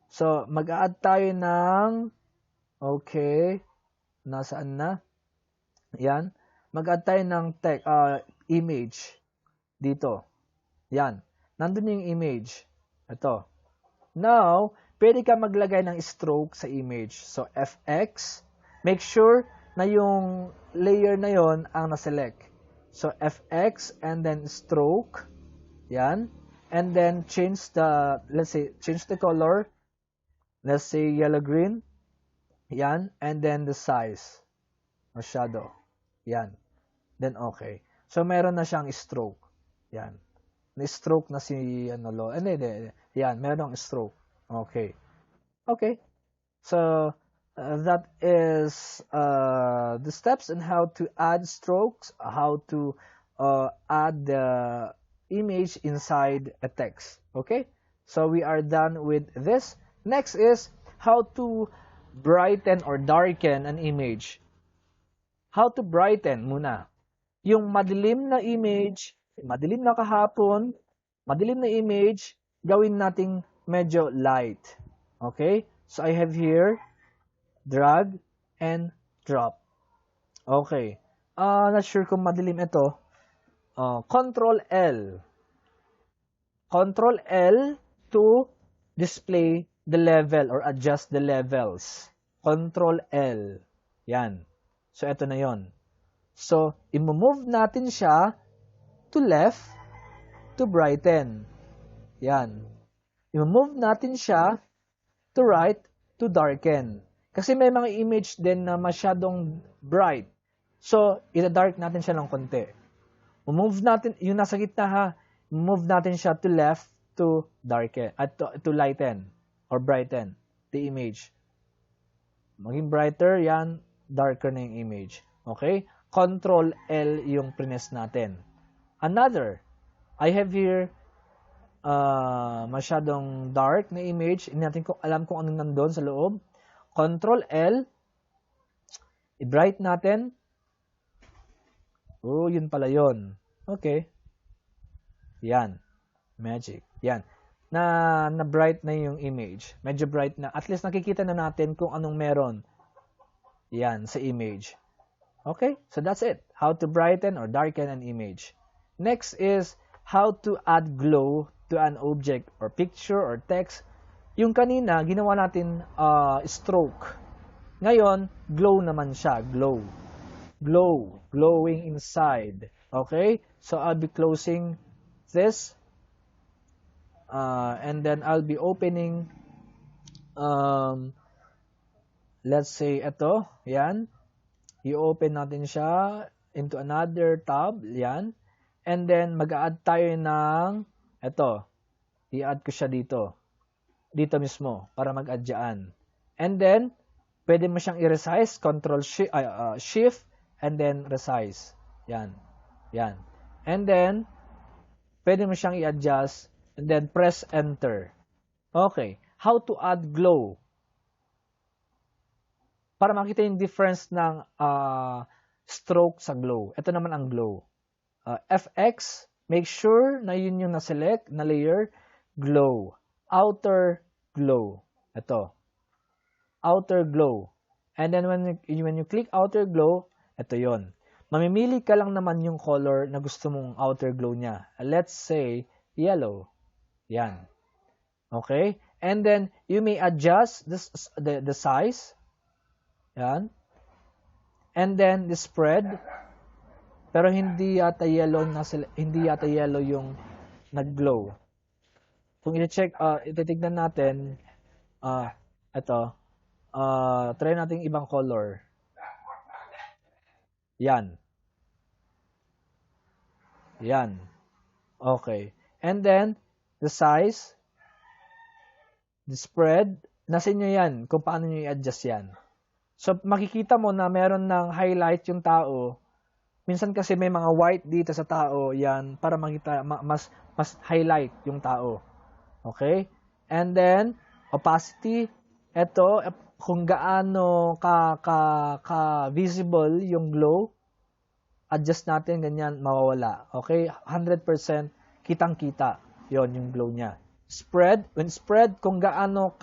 So, mag-add tayo ng, okay, nasaan na? Yan. Mag-add tayo ng image dito. Yan. Nandun yung image. Ito. Now, pwede ka maglagay ng stroke sa image. So, FX. Make sure na yung layer na yon ang na-select. So, FX and then stroke. Yan. And then change the, let's say, change the color. Let's say yellow-green. Yan. And then the size. Or shadow. Yan. Then okay. So, meron na siyang stroke. Yan. Na-stroke na si, Yan. Meron ng stroke. Okay. Okay. So, that is the steps on how to add strokes, how to add the image inside a text. Okay? So, we are done with this. Next is how to brighten or darken an image. How to brighten muna. Yung madilim na image, madilim na kahapon, madilim na image, gawin nating medyo light. Okay? So, I have here, drag and drop. Okay. Not sure kung madilim ito. Control L. Control L to display the level or adjust the levels. Control L. Yan. So, ito na yon. So, i-move natin siya to left to brighten. Yan. I-move natin siya to right to darken. Kasi may mga image din na masyadong bright. So, ita-dark natin siya ng konti. Move natin, yung nasa gitna ha, move natin siya to left to darken, at to lighten or brighten the image. Maging brighter, yan, darker na yung image. Okay? Control L yung press natin. Another, I have here masyadong dark na image. Hindi natin alam kung anong nandun sa loob. Control L, i-bright natin. Oh, yun pala yun. Okay. Yan. Magic. Yan. Na-bright na yung image. Medyo bright na. At least nakikita na natin kung anong meron. Yan, sa image. Okay? So that's it. How to brighten or darken an image. Next is how to add glow to an object or picture or text. Yung kanina, ginawa natin stroke. Ngayon, glow naman siya. Glow. Glow. Glowing inside. Okay? So, I'll be closing this. And then, I'll be opening, let's say, ito. Yan. I-open natin siya into another tab. Yan. And then, mag-add tayo ng, ito. I-add ko siya dito. Dito mismo, para mag-add dyan. And then, pwede mo siyang i-resize, Control Shift, and then resize. Yan. Yan. And then, pwede mo siyang i-adjust, and then press Enter. Okay. How to add glow? Para makita yung difference ng stroke sa glow. Ito naman ang glow. FX, make sure na yun yung na-select na layer, glow. Outer glow. Ito. Outer glow. And then when you click outer glow, ito yon. Mamimili ka lang naman yung color na gusto mong outer glow niya. Let's say, yellow. Yan. Okay? And then, you may adjust the size. Yan. And then, the spread. Pero hindi yata yellow, hindi yata yellow yung nag-glow. Kung i-check, ititignan natin, ito, try natin ibang color. Yan. Yan. Okay. And then, the size, the spread, nasa inyo yan, kung paano nyo i-adjust yan. So, makikita mo na meron ng highlight yung tao. Minsan kasi may mga white dito sa tao, yan, para makita, mas highlight yung tao. Okay? And then, opacity, ito, kung gaano ka-visible yung glow, adjust natin, ganyan, mawawala. Okay? 100% kitang-kita. Yon yung glow niya. Spread, when spread, kung gaano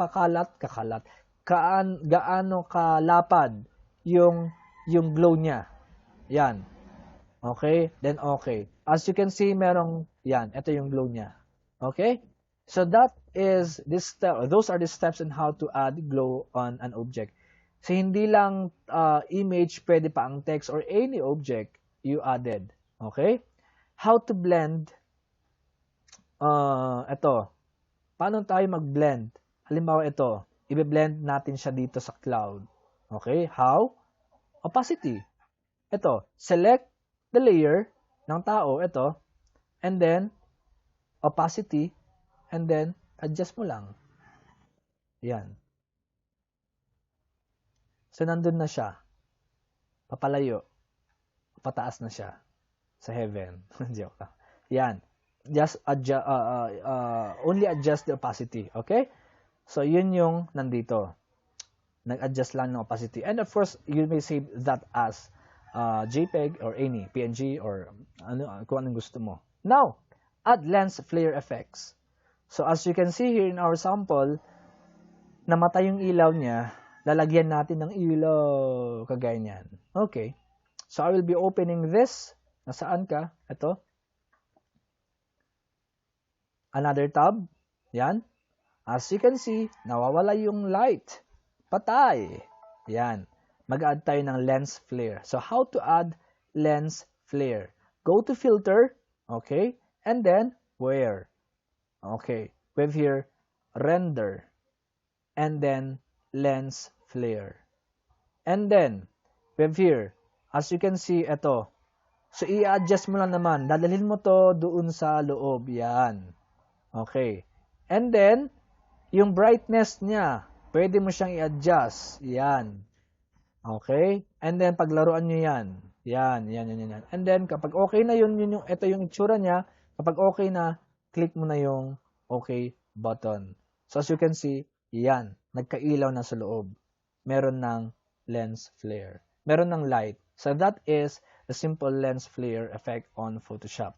gaano kalapad yung glow niya. Yan. Okay? Then okay. As you can see, merong, yan, ito yung glow niya. Okay? So that is this step. Those are the steps on how to add glow on an object. So hindi lang image, pwede pa ang text or any object you added. Okay? How to blend. Ito. Paano tayo mag-blend? Halimbawa ito. I-blend natin siya dito sa cloud. Okay? How? Opacity. Ito. Select the layer ng tao. Ito. And then, opacity. And then, adjust mo lang. Yan. So, nandun na siya. Papalayo. Pataas na siya. Sa heaven. Joke lang. Yan. Just adjust, only adjust the opacity. Okay? So, yun yung nandito. Nag-adjust lang ng opacity. And of course, you may save that as JPEG or any, PNG or kung anong gusto mo. Now, add lens flare effects. So, as you can see here in our sample, namatay yung ilaw niya, lalagyan natin ng ilaw, kagaya niyan. Okay. So, I will be opening this. Nasaan ka? Ito. Another tab. Yan. As you can see, nawawala yung light. Patay. Yan. Mag-add tayo ng lens flare. So, how to add lens flare? Go to filter. Okay. And then, where? Okay. We have here, render. And then, lens flare. And then, we have here, as you can see, ito. So, i-adjust mo lang naman. Dadalhin mo to doon sa loob. Yan. Okay. And then, yung brightness niya, pwede mo siyang i-adjust. Yan. Okay? And then, paglaruan nyo yan. Yan. And then, kapag okay na yun, ito yung itsura niya. Kapag okay na, click mo na yung okay button. So, as you can see, yan. Nagkailaw na sa loob. Meron ng lens flare. Meron ng light. So, that is the simple lens flare effect on Photoshop.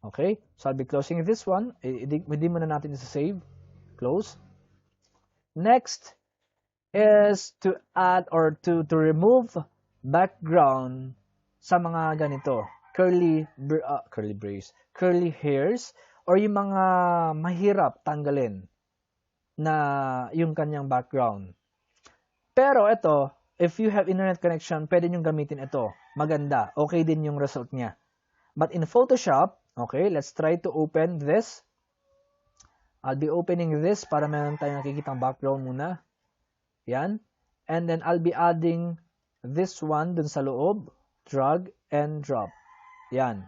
Okay? So, I'll be closing this one. Hindi mo na natin isa-save. Close. Next is to add or to remove background sa mga ganito. Curly hairs or yung mga mahirap tanggalin na yung kanyang background. Pero ito, if you have internet connection, pwede nyo gamitin ito. Maganda. Okay din yung result niya. But in Photoshop, okay, let's try to open this. I'll be opening this para meron tayong nakikitang background muna. Yan. And then I'll be adding this one dun sa loob. Drag and drop. Yan.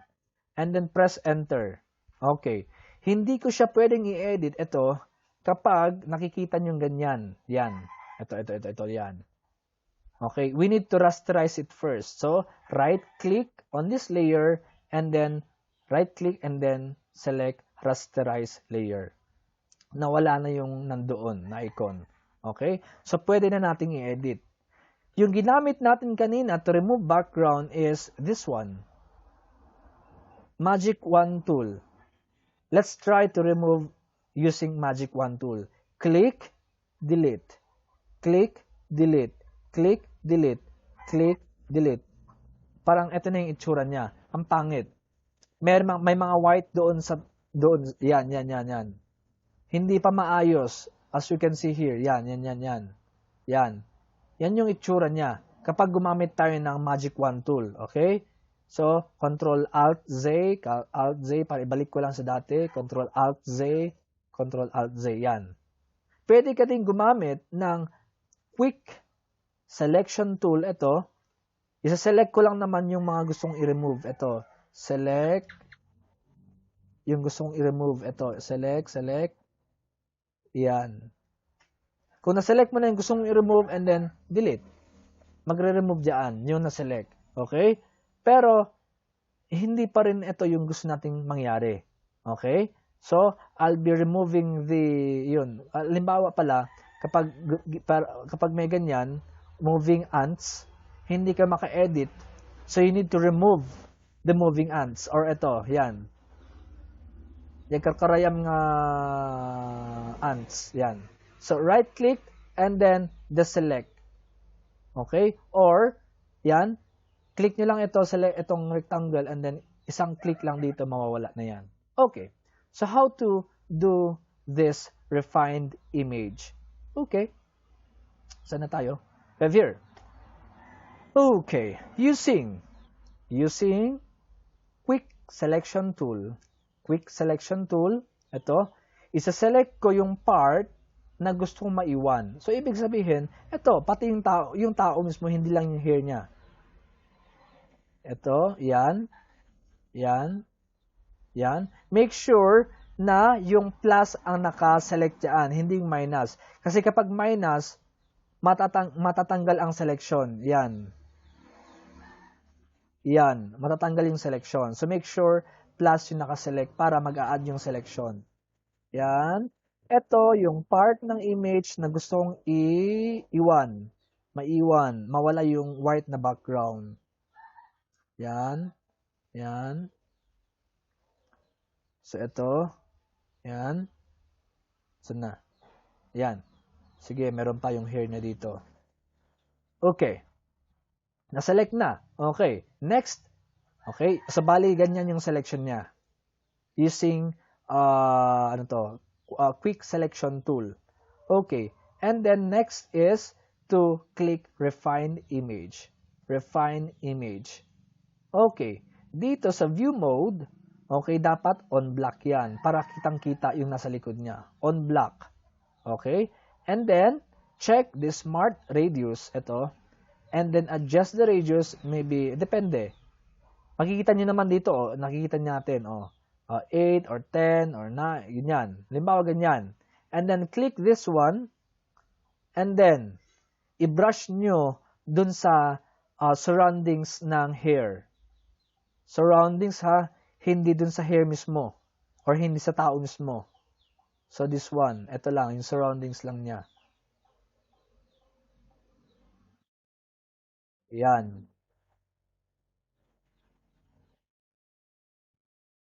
And then press enter. Okay. Hindi ko siya pwedeng i-edit ito kapag nakikita nyo ganyan. Yan. Ito. Yan. Okay. We need to rasterize it first. So, right-click on this layer and then right-click and then select rasterize layer. Nawala na yung nandoon na icon. Okay? So, pwede na nating i-edit. Yung ginamit natin kanina to remove background is this one. Magic Wand tool. Let's try to remove using Magic Wand tool. Click, delete. Click, delete. Click, delete. Click, delete. Parang ito na yung itsura niya. Ang pangit. May mga white doon. Yan. Hindi pa maayos. As you can see here. Yan. Yan yung itsura niya. kapag gumamit tayo ng Magic Wand tool. Okay? So, Control-Alt-Z, Alt-Z, para ibalik ko lang sa dati, Control-Alt-Z, Control-Alt-Z, yan. Pwede ka din gumamit ng Quick Selection tool, ito. Isa-select ko lang naman yung mga gustong i-remove. Ito, select, yung gustong i-remove. Ito, select, yan. Kung na-select mo na yung gustong i-remove and then delete, magre-remove dyan, yung na-select. Okay? Pero, hindi pa rin ito yung gusto nating mangyari. Okay? So, I'll be removing yun. Halimbawa pala, kapag may ganyan, moving ants, hindi ka maka-edit. So, you need to remove the moving ants. Or ito, yan. Yung karkarayam nga ants. Yan. So, right-click and then deselect. Okay? Or, yan. Click nyo lang ito, select itong rectangle and then isang click lang dito, mawawala na yan. Okay. So, how to do this refined image? Okay. Saan na tayo? We have here. Okay. Using Quick Selection Tool. Quick Selection Tool. Ito. Isa-select ko yung part na gusto kong maiwan. So, ibig sabihin, ito, pati yung tao mismo, hindi lang yung hair niya. Ito, yan. Make sure na yung plus ang naka-select dyan, hindi yung minus. Kasi kapag minus, matatanggal ang selection. Yan, matatanggal yung selection. So, make sure plus yung naka-select para mag-a-add yung selection. Yan. Ito, yung part ng image na gustong maiwan, mawala yung white na background. Yan. So, ito. Yan. So, na. Yan. Sige, meron pa yung hair na dito. Okay. Na-select na. Okay. Next. Okay. So, bali, ganyan yung selection niya. Using, Quick Selection Tool. Okay. And then, next is to click Refine Image. Refine Image. Okay. Dito sa View Mode, okay, dapat on black yan para kitang-kita yung nasa likod niya. On black. Okay? And then, check the Smart Radius. Ito. And then, adjust the radius. Maybe, depende. Makikita nyo naman dito, nakikita natin, 8 or 10 or 9, ganyan. Halimbawa, ganyan. And then, click this one. And then, i-brush nyo dun sa surroundings ng hair. Surroundings ha, hindi dun sa hair mismo or hindi sa tao mismo. So this one, ito lang, yung surroundings lang niya. Yan.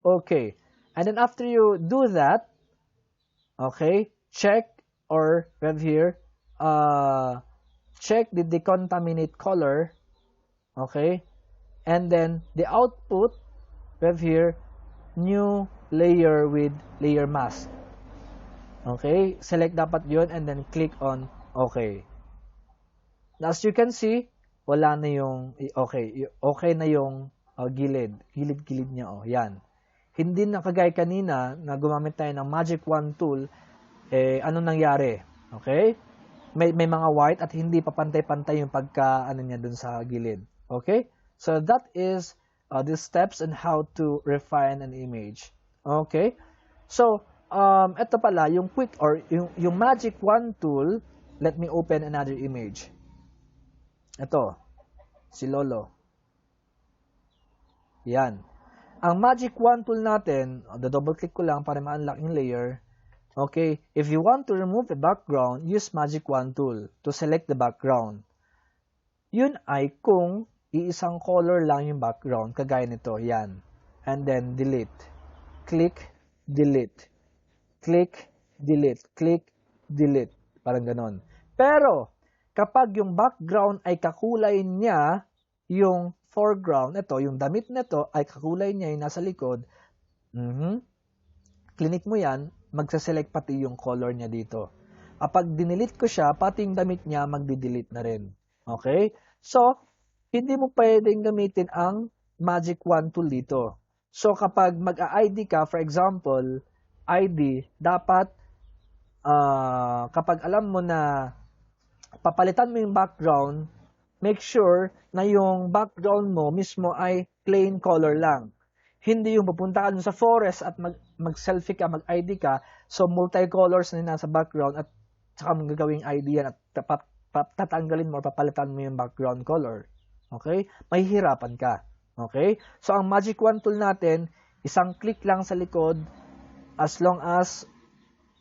Okay. And then after you do that, okay, check or right here, check the decontaminate color. Okay. And then the output, we have here, new layer with layer mask. Okay, select dapat yun and then click on OK. As you can see, wala na yung, okay na yung gilid-gilid niya. Yan. Hindi na kagaya kanina na gumamit tayo ng Magic Wand tool, anong nangyari? Okay? May mga white at hindi pa pantay-pantay yung niya dun sa gilid. Okay? So that is the steps on how to refine an image. Okay? So, ito pala, yung quick or yung Magic Wand tool, let me open another image. Ito, si Lolo. Yan. Ang Magic Wand tool natin, double click ko lang para ma-unlock yung layer. Okay? If you want to remove the background, use Magic Wand tool to select the background. Yun ay kung iisang color lang yung background, kagaya nito, yan. And then, delete. Click, delete. Click, delete. Click, delete. Parang ganon. Pero, kapag yung background ay kakulay niya, yung foreground, ito, yung damit nito ay kakulay niya yung nasa likod, click mo yan, magsaselect pati yung color niya dito. Kapag dinilit ko siya, pati yung damit niya magdi-delete na rin. Okay? So, hindi mo pwedeng gamitin ang magic wand tool dito. So, kapag mag-ID ka, for example, ID, dapat kapag alam mo na papalitan mo yung background, make sure na yung background mo mismo ay plain color lang. Hindi yung pupunta ka dun sa forest at mag-selfie ka, mag-ID ka, so multicolors na nasa background at saka magagawing ID yan at tatanggalin mo, papalitan mo yung background color. Okay? Mahihirapan ka. Okay? So, ang magic wand tool natin, isang click lang sa likod as long as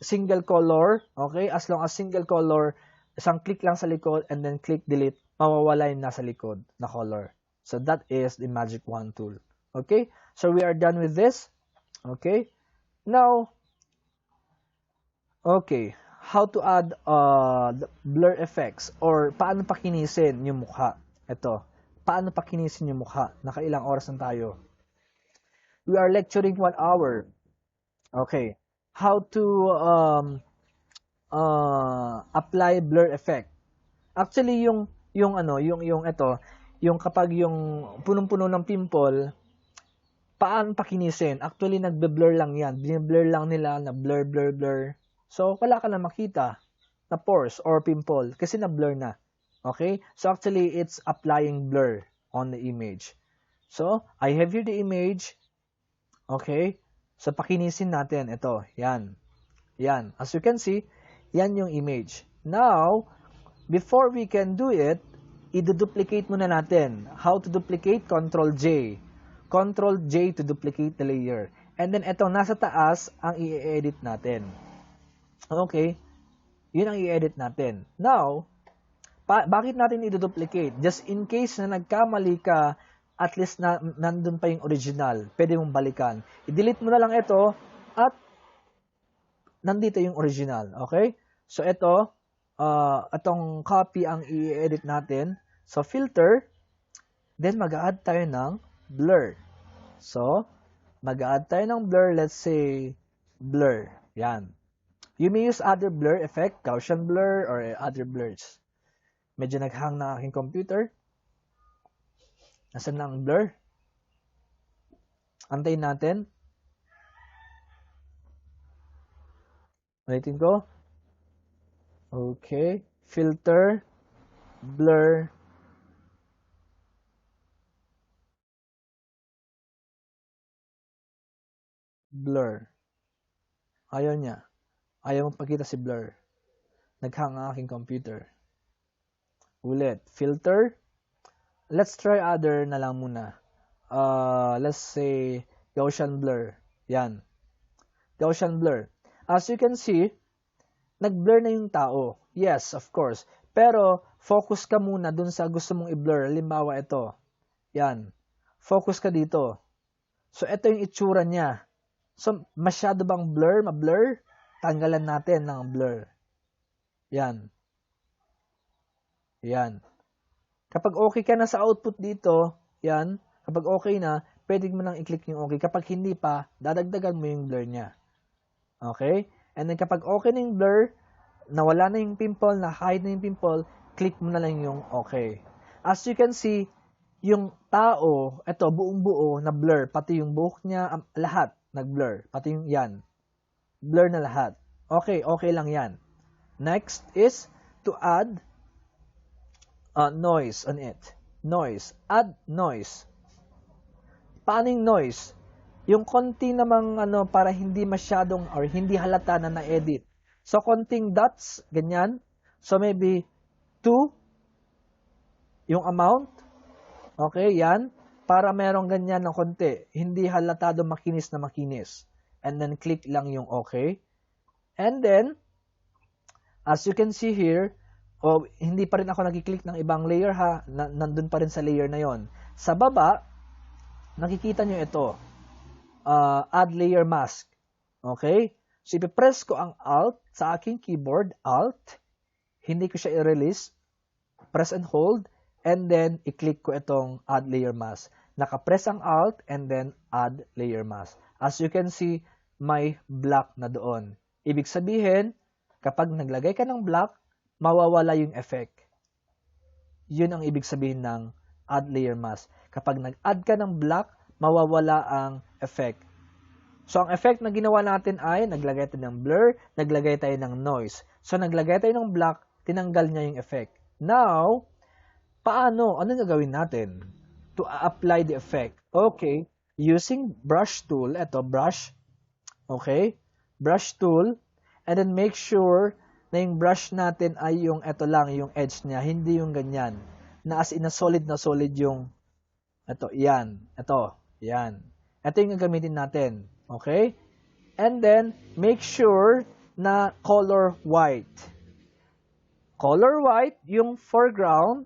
single color. Okay? As long as single color, isang click lang sa likod and then click delete, mawawala yung nasa likod na color. So, that is the magic wand tool. Okay? So, we are done with this. Okay? Now, okay. How to add blur effects or paano pakinisin yung mukha. Ito. Paano pakinisin yung mukha? Nakailang oras na tayo. We are lecturing 1 hour. Okay. How to apply blur effect. Actually, yung ito, yung kapag yung punong-puno ng pimple, paano pakinisin? Actually, nagbe-blur lang yan. Bine-blur lang nila na blur, blur, blur. So, wala ka na makita na pores or pimple kasi na-blur na. Okay? So, actually, it's applying blur on the image. So, I have here the image. Okay? So, pakinisin natin. Ito. Yan. Yan. As you can see, yan yung image. Now, before we can do it, i-duplicate muna natin. How to duplicate? Control J. Control J to duplicate the layer. And then, ito, nasa taas, ang i-edit natin. Okay? Yun ang i-edit natin. Now, bakit natin i-duplicate? Just in case na nagkamali ka, at least nandun pa yung original. Pwede mong balikan. I-delete mo na lang ito at nandito yung original. Okay? So, ito, itong copy ang i-edit natin. So, filter. Then, mag-add tayo ng blur. So, mag-add tayo ng blur. Let's say, blur. Yan. You may use other blur effect, Gaussian blur, or other blurs. Medyo naghang na aking computer. Nasaan na ang blur? Antayin natin. Ulitin ko. Okay. Filter. Blur. Blur. Ayaw niya. Ayaw magpakita si blur. Naghang ang aking computer. Ulit. Filter. Let's try other na lang muna. Let's say Gaussian blur. Yan. Gaussian blur. As you can see, nag-blur na yung tao. Yes, of course. Pero, focus ka muna dun sa gusto mong i-blur. Halimbawa ito. Yan. Focus ka dito. So, ito yung itsura niya. So, masyado bang blur? Ma-blur? Tanggalan natin ng blur. Yan. Yan. Kapag okay ka na sa output dito, yan. Kapag okay na, pwede mo nang i-click yung okay. Kapag hindi pa, dadagdagan mo yung blur niya. Okay? And then kapag okay na yung blur, nawala na yung pimple, na-hide na yung pimple, click mo na lang yung okay. As you can see, yung tao, ito, buong-buo na blur, pati yung buhok niya, lahat nag-blur. Pati yung yan. Blur na lahat. Okay, okay lang yan. Next is to add noise on it. Noise. Add noise. Paano yung noise? Yung konti namang para hindi masyadong or hindi halata na na-edit. So, konting dots, ganyan. So, maybe 2 yung amount. Okay, yan. Para merong ganyan ng konti. Hindi halatado makinis na makinis. And then, click lang yung okay. And then, as you can see here, hindi pa rin ako nag-click ng ibang layer ha. Nandun pa rin sa layer na yon. Sa baba, nakikita nyo ito. Add layer mask. Okay? So, ipipress ko ang Alt sa aking keyboard. Alt. Hindi ko siya i-release. Press and hold. And then, i-click ko itong add layer mask. Nakapress ang Alt and then add layer mask. As you can see, may black na doon. Ibig sabihin, kapag naglagay ka ng black, mawawala yung effect. Yun ang ibig sabihin ng add layer mask. Kapag nag-add ka ng black, mawawala ang effect. So, ang effect na ginawa natin ay naglagay tayo ng blur, naglagay tayo ng noise. So, naglagay tayo ng black, tinanggal niya yung effect. Now, paano? Ano gagawin natin to apply the effect? Okay, using brush tool, ito, brush, okay, brush tool, and then make sure na yung brush natin ay yung ito lang, yung edge niya, hindi yung ganyan. Na as in na solid yung, ito, yan, ito, yan. Ito yung gagamitin natin. Okay? And then, make sure na color white. Color white, yung foreground,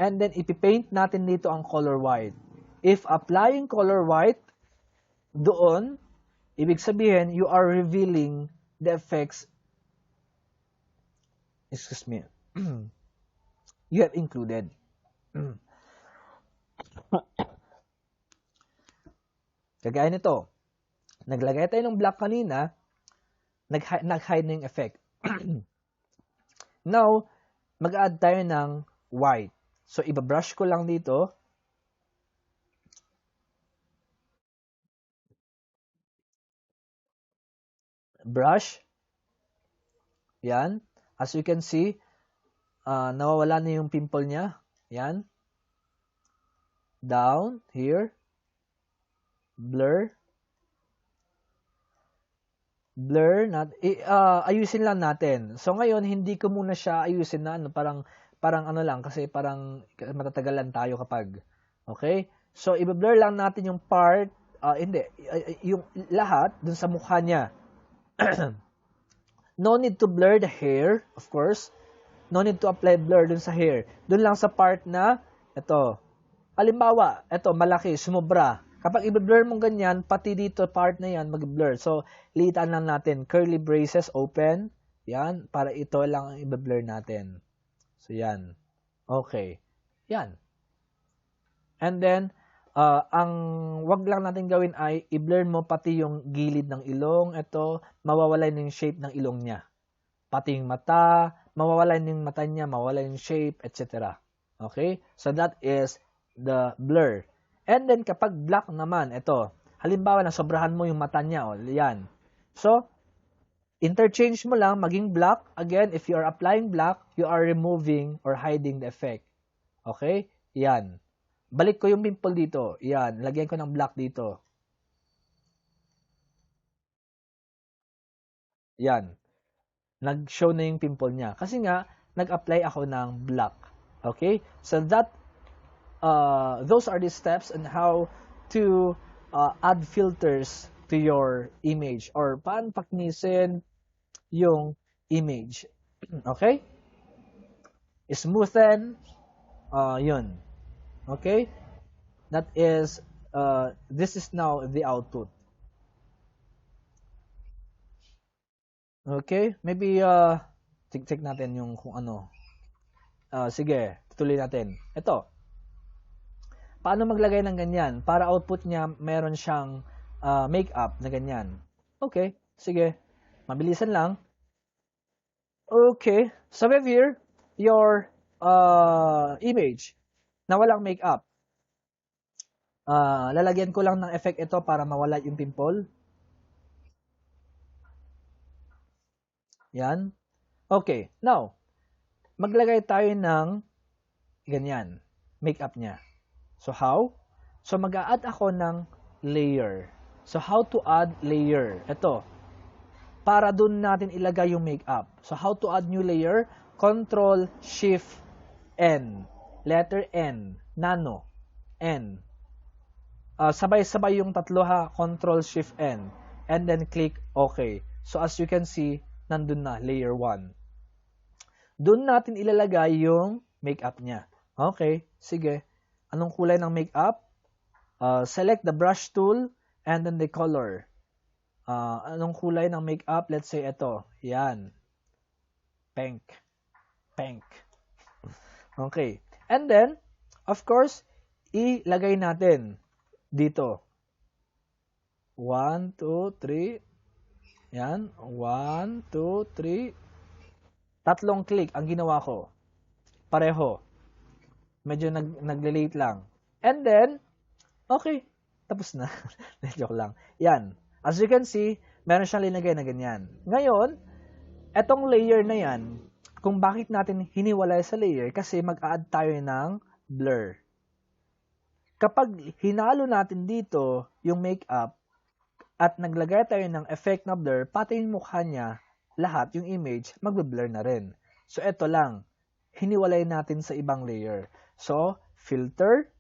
and then ipipaint natin dito ang color white. If applying color white doon, ibig sabihin, you are revealing the effects, excuse me, you have included. Kagaya nito, naglagay tayo ng black kanina, nag-hide na yung effect. Now, mag-add tayo ng white. So, ibabrush ko lang dito. Brush. Yan. As you can see, nawawala na yung pimple niya. Yan. Down, here. Blur. Blur, ayusin lang natin. So ngayon, hindi ko muna siya ayusin na parang ano lang kasi parang matatagalan tayo kapag. Okay? So i-blur lang natin yung part, yung lahat dun sa mukha niya. No need to blur the hair, of course. No need to apply blur dun sa hair. Dun lang sa part na ito. Halimbawa, ito malaki, sumobra. Kapag i-blur mo ganyan, pati dito part na yan mag-blur. So, liitan lang natin. Curly braces open. Yan. Para ito lang ang i-blur natin. So, yan. Okay. Yan. And then, ang wag lang natin gawin ay i-blur mo pati yung gilid ng ilong. Ito, mawawala yung shape ng ilong niya. Pati yung mata, mawawala yung mata niya, mawawala yung shape, etc. Okay? So, that is the blur. And then, kapag black naman, ito. Halimbawa, nasobrahan mo yung mata niya. O, yan. So, interchange mo lang, maging black. Again, if you are applying black, you are removing or hiding the effect. Okay? Yan. Balik ko yung pimple dito. Yan. Lagyan ko ng black dito. Yan. Nag-show na yung pimple niya. Kasi nga, nag-apply ako ng black. Okay? So, those are the steps on how to add filters to your image or paano paknisin yung image. Okay? Smoothen, yun. Okay? That is, this is now the output. Okay? Maybe, check natin yung kung ano. Sige, tutuloy natin. Ito. Paano maglagay ng ganyan? Para output niya, meron siyang makeup na ganyan. Okay, sige. Mabilisan lang. Okay, so we have here your image na walang makeup. Lalagyan ko lang ng effect ito para mawala yung pimple. Yan. Okay, now, maglagay tayo ng ganyan, makeup niya. So, how? So, mag-a-add ako ng layer. So, how to add layer? Ito. Para dun natin ilagay yung makeup. So, how to add new layer? Control, Shift, N. Letter N. Nano. N. Sabay-sabay yung tatlo ha. Control, Shift, N. And then, click OK. So, as you can see, nandun na, layer 1. Dun natin ilalagay yung makeup niya. Okay, sige. Anong kulay ng makeup? Select the brush tool and then the color. Anong kulay ng makeup? Let's say ito. Yan. Pink. Pink. Okay. And then, of course, ilagay natin dito. 1, 2, 3. Yan. 1, 2, 3. Tatlong click ang ginawa ko. Pareho. Medyo nagle-late lang. And then, okay, tapos na. Joke lang. Yan. As you can see, meron siyang linagay na ganyan. Ngayon, etong layer na yan, kung bakit natin hiniwalay sa layer, kasi mag-add tayo ng blur. Kapag hinalo natin dito yung makeup at naglagay tayo ng effect na blur, pati yung mukha niya, lahat, yung image, magbe-blur na rin. So, eto lang. Hiniwalay natin sa ibang layer. So, filter,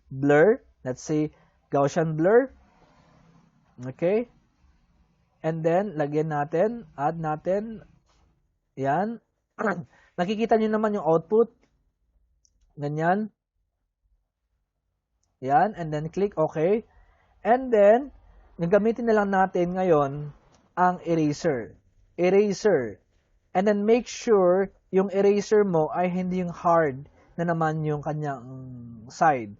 blur, let's say, Gaussian blur. Okay? And then, lagyan natin, add natin, yan. Nakikita nyo naman yung output. Ganyan. Yan. And then, click OK. And then, gagamitin na lang natin ngayon ang eraser. Eraser. And then, make sure yung eraser mo ay hindi yung hard na naman yung kanyang side.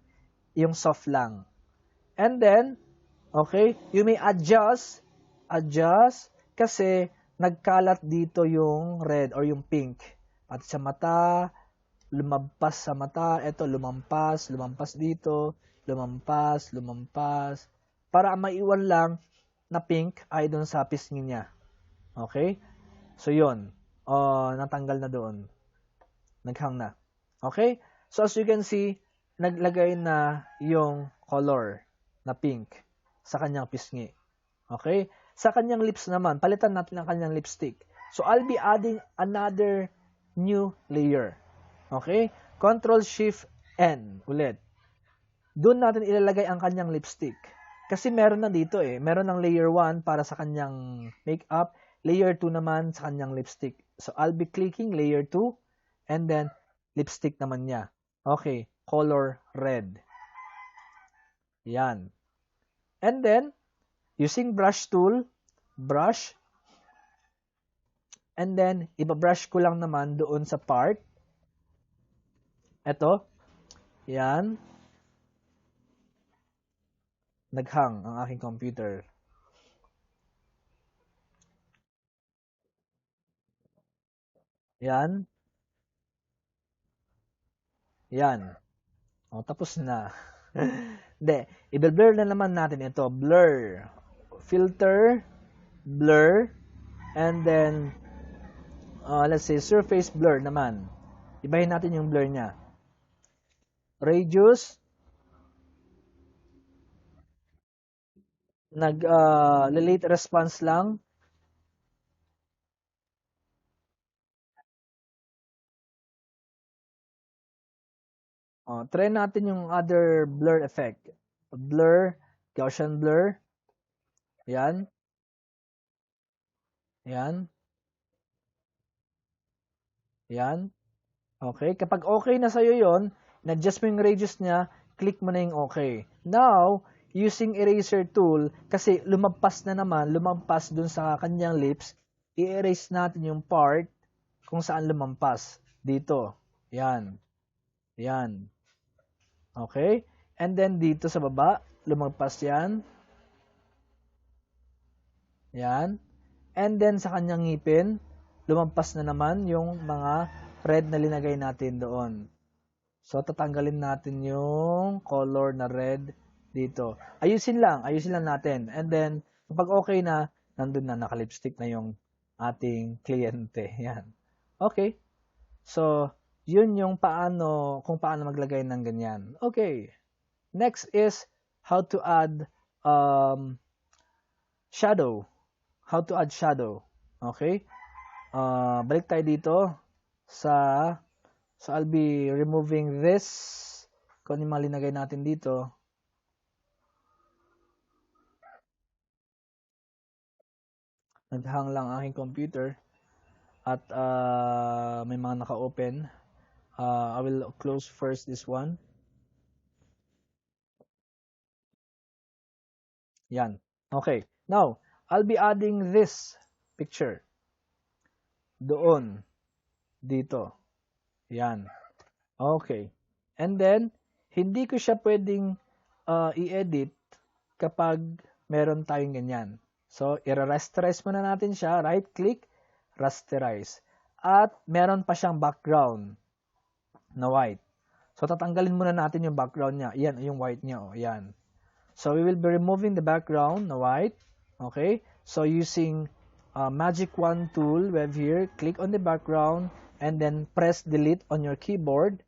Yung soft lang. And then, okay, you may adjust, kasi nagkalat dito yung red or yung pink. Pati sa mata, lumampas sa mata, eto lumampas dito, lumampas, para maiwan lang na pink ay doon sa pisngi niya. Okay? So, yun. Natanggal na doon. Naghang na. Okay? So, as you can see, naglagay na yung color na pink sa kanyang pisngi. Okay? Sa kanyang lips naman, palitan natin ang kanyang lipstick. So, I'll be adding another new layer. Okay? Control-Shift-N ulit. Doon natin ilalagay ang kanyang lipstick. Kasi meron na dito eh. Meron ng layer 1 para sa kanyang makeup, layer 2 naman sa kanyang lipstick. So, I'll be clicking layer 2 and then lipstick naman niya. Okay, color red. Yan. And then, using brush tool, brush, and then, ibabrush ko lang naman doon sa part. Ito. Yan. Naghang ang aking computer. Yan. Yan. O, tapos na. Hindi. I-blur na naman natin ito. Blur. Filter. Blur. And then, let's say, surface blur naman. Ibahin natin yung blur niya. Radius. Late response lang. Try natin yung other blur effect. Blur, Gaussian blur. Yan. Yan. Yan. Okay. Kapag okay na sa'yo yon, na-adjust mo yung radius niya, click mo na yung okay. Now, using eraser tool, kasi lumampas dun sa kanyang lips, i-erase natin yung part kung saan lumampas. Dito. Yan. Yan. Okay? And then dito sa baba, lumagpas yan. Yan. And then sa kanyang ngipin, lumampas na naman yung mga red na linagay natin doon. So, tatanggalin natin yung color na red dito. Ayusin lang natin. And then, kapag okay na, nandun na, naka-lipstick na yung ating kliyente. Yan. Okay. So, yun yung kung paano maglagay ng ganyan. Okay. Next is how to add shadow. How to add shadow. Okay. Balik tayo dito so I'll be removing this. Kung ano yung malinagay natin dito. Naghang lang ang aking computer. At may mga naka-open. I will close first this one. Yan. Okay. Now, I'll be adding this picture. Doon. Dito. Yan. Okay. And then, hindi ko siya pwedeng i-edit kapag meron tayong ganyan. So, i-rasterize muna natin siya. Right-click, rasterize. At meron pa siyang background na white. So, tatanggalin muna natin yung background niya. Yan, yung white niya. O, yan. So, we will be removing the background na white. Okay? So, using magic wand tool, we have here, click on the background, and then press delete on your keyboard.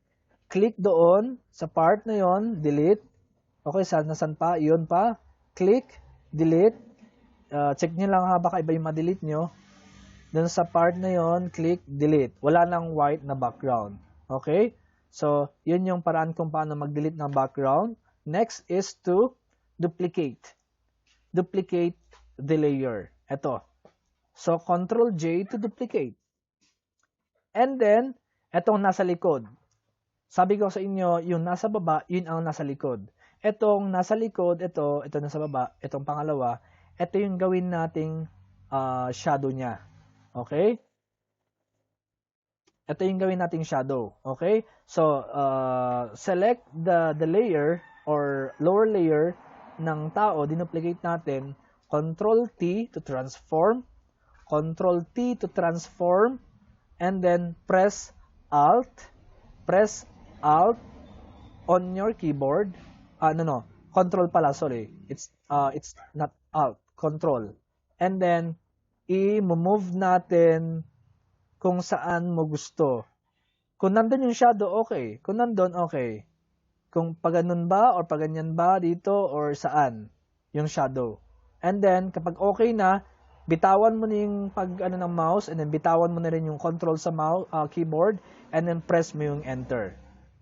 Click doon, sa part na yon, delete. Okay, nasan pa? Yun pa. Click, delete. Check nyo lang ha, baka iba yung ma-delete nyo. Doon sa part na yon, click, delete. Wala nang white na background. Okay? So, yun yung paraan kung paano mag-delete ng background. Next is to duplicate. Duplicate the layer. Ito. So, Control J to duplicate. And then, etong nasa likod. Sabi ko sa inyo, yung nasa baba, yun ang nasa likod. Etong nasa likod, ito nasa baba, itong pangalawa, ito yung gawin nating shadow niya. Okay? Ito yung gawin nating shadow. Okay? So, select the layer or lower layer ng tao, dinuplicate natin, Control T to transform, Control T to transform, and then press Alt on your keyboard. Control pala, sorry. It's not Alt, Control. And then, i-move natin kung saan mo gusto. Kung nandun yung shadow, okay. Kung nandun, okay. Kung paganon ba or paganyan ba dito or saan yung shadow. And then, kapag okay na, bitawan mo na yung ng mouse and then bitawan mo na rin yung control sa keyboard and then press mo yung enter.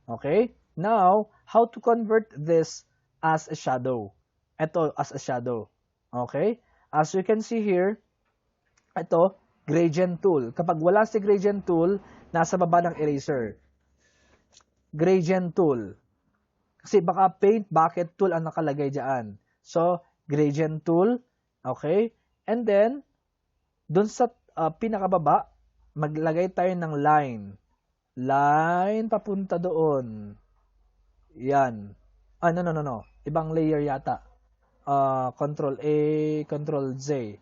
Okay? Now, how to convert this as a shadow? Ito, as a shadow. Okay? As you can see here, ito, gradient tool. Kapag wala si gradient tool, nasa baba ng eraser. Gradient tool. Kasi baka paint bucket tool ang nakalagay dyan. So, gradient tool. Okay? And then, dun sa pinakababa, maglagay tayo ng line. Line papunta doon. Yan. No. Ibang layer yata. Control A, Control Z.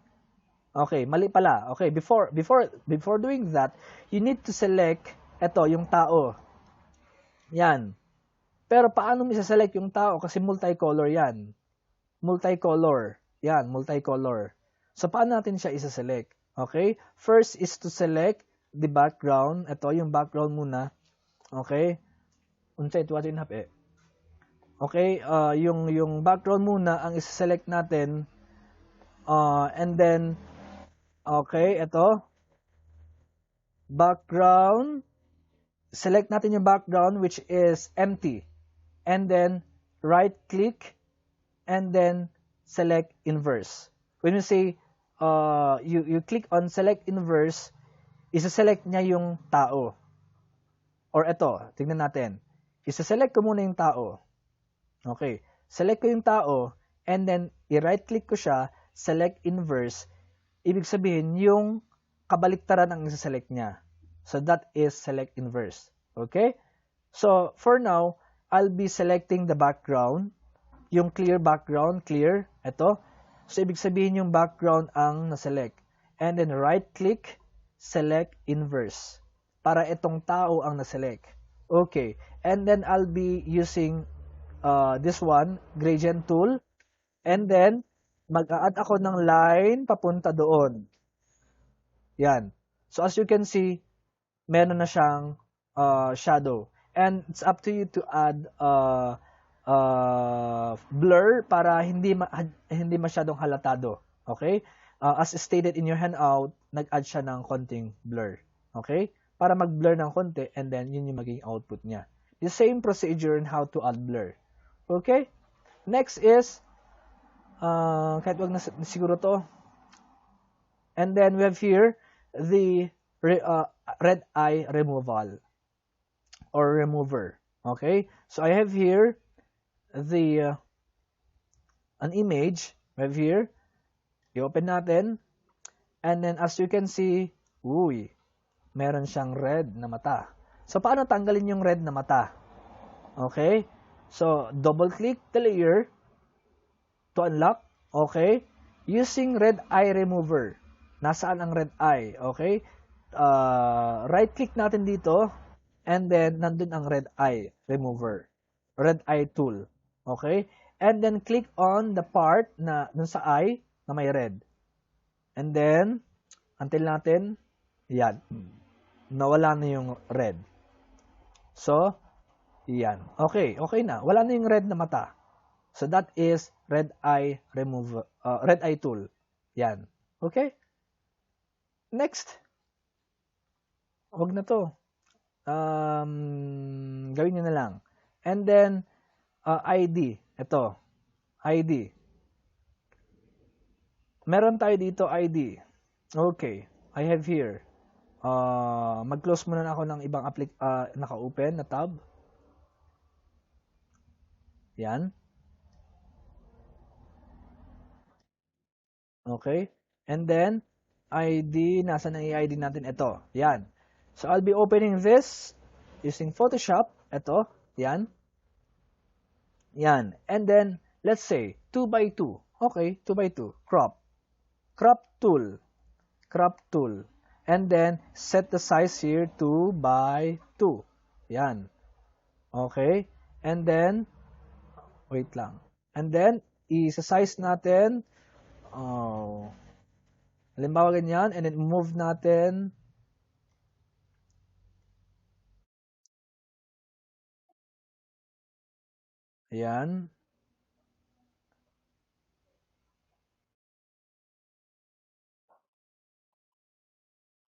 Okay, mali pala. Okay, before doing that, you need to select ito, yung tao. Yan. Pero paano mo isa-select yung tao? Kasi multicolor yan. Multicolor. Yan, multicolor. So, paano natin siya isa-select? Okay? First is to select the background. Ito, yung background muna. Okay? Unsay ito atin hap eh. Okay? Yung background muna ang isa-select natin. And then, okay, ito. Background. Select natin yung background which is empty. And then, right-click. And then, select inverse. When you say, you click on select inverse, isa-select niya yung tao. Or ito, tingnan natin. Isa-select ko muna yung tao. Okay. Select ko yung tao, and then, i-right-click ko siya, select inverse. Ibig sabihin, yung kabaliktaran ang isa-select niya. So, that is select inverse. Okay? So, for now, I'll be selecting the background. Yung clear background, clear. Ito. So, ibig sabihin yung background ang na-select. And then, right-click, select inverse. Para itong tao ang na-select. Okay. And then, I'll be using this one, gradient tool. And then, mag-a-add ako ng line papunta doon. Yan. So, as you can see, meron na siyang shadow. And it's up to you to add blur para hindi masyadong halatado. Okay? As stated in your handout, nag-add siya ng konting blur. Okay? Para mag-blur ng konti and then yun yung magiging output niya. The same procedure in how to add blur. Okay? Next is, kahit wag na siguro to. And then we have here the red eye removal or remover. Okay? So I have here the an image. We have here. I-open natin. And then as you can see, meron siyang red na mata. So paano tanggalin yung red na mata? Okay? So double click the layer to unlock. Okay? Using red eye remover. Nasaan ang red eye? Okay? Right click natin dito. and then nandun ang red eye remover, red eye tool. Okay? And then click on the part na dun sa eye na may red. And then, until natin, yan, nawala na yung red. So, yan. Okay, okay na. Wala na yung red na mata. So, that is red eye remover, red eye tool. Yan. Okay? Next. Huwag na to. Gawin nyo na lang. And then, ID. Ito. ID. Meron tayo dito ID. Okay. I have here. Mag-close muna na ako ng ibang naka-open na tab. Yan. Okay. And then, ID. Nasaan ang ID natin? Ito. Yan. So, I'll be opening this using Photoshop. Ito. Yan. Yan. And then, let's say, 2x2. Okay, 2x2. Crop. Crop tool. Crop tool. And then, set the size here 2x2. Yan. Okay. And then, wait lang. And then, isa-size natin. Halimbawa ganyan. And then, move natin. Ayan.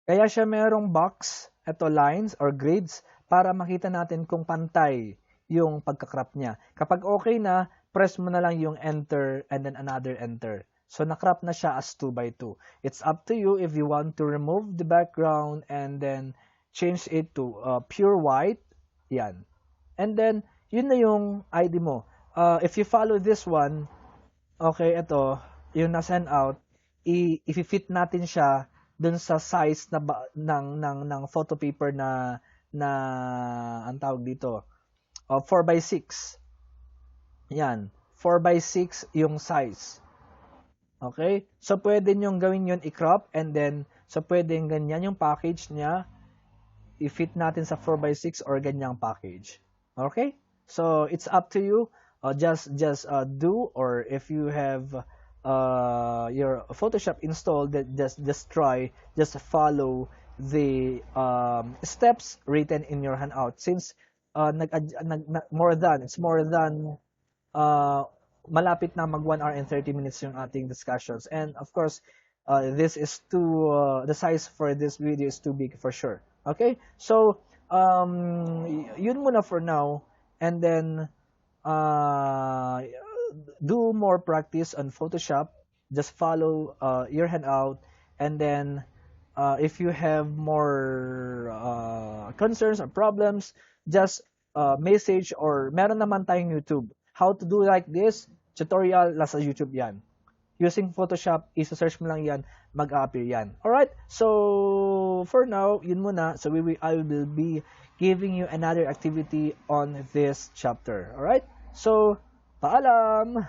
Kaya siya merong box, ito lines or grids, para makita natin kung pantay yung pagkakrop niya. Kapag okay na, press mo na lang yung enter and then another enter. So, nakrop na siya as 2x2. It's up to you if you want to remove the background and then change it to pure white. Yan. And then, yun na yung ID mo. If you follow this one, okay, ito, yung na-send out, i-fit natin siya dun sa size na ng photo paper na ang tawag dito 4x6. Yan, 4x6 yung size. Okay? So pwede niyo gawin 'yon, i-crop, and then so pwedeng ganyan yung package niya, i-fit natin sa 4x6 or ganyang package. Okay? So it's up to you. Just do, or if you have your Photoshop installed, just try, just follow the steps written in your handout. Since it's more than malapit na mag 1 hour and 30 minutes yung ating discussions, and of course this is too the size for this video is too big for sure. Okay, so yun muna for now, and then do more practice on Photoshop. Just follow your handout, and then if you have more concerns or problems, just message, or meron naman tayong YouTube. How to do like this, tutorial, nasa YouTube yan. Using Photoshop, isa-search mo lang yan, mag-appear yan. Alright, so for now, yun muna. So I will be giving you another activity on this chapter. Alright, so paalam!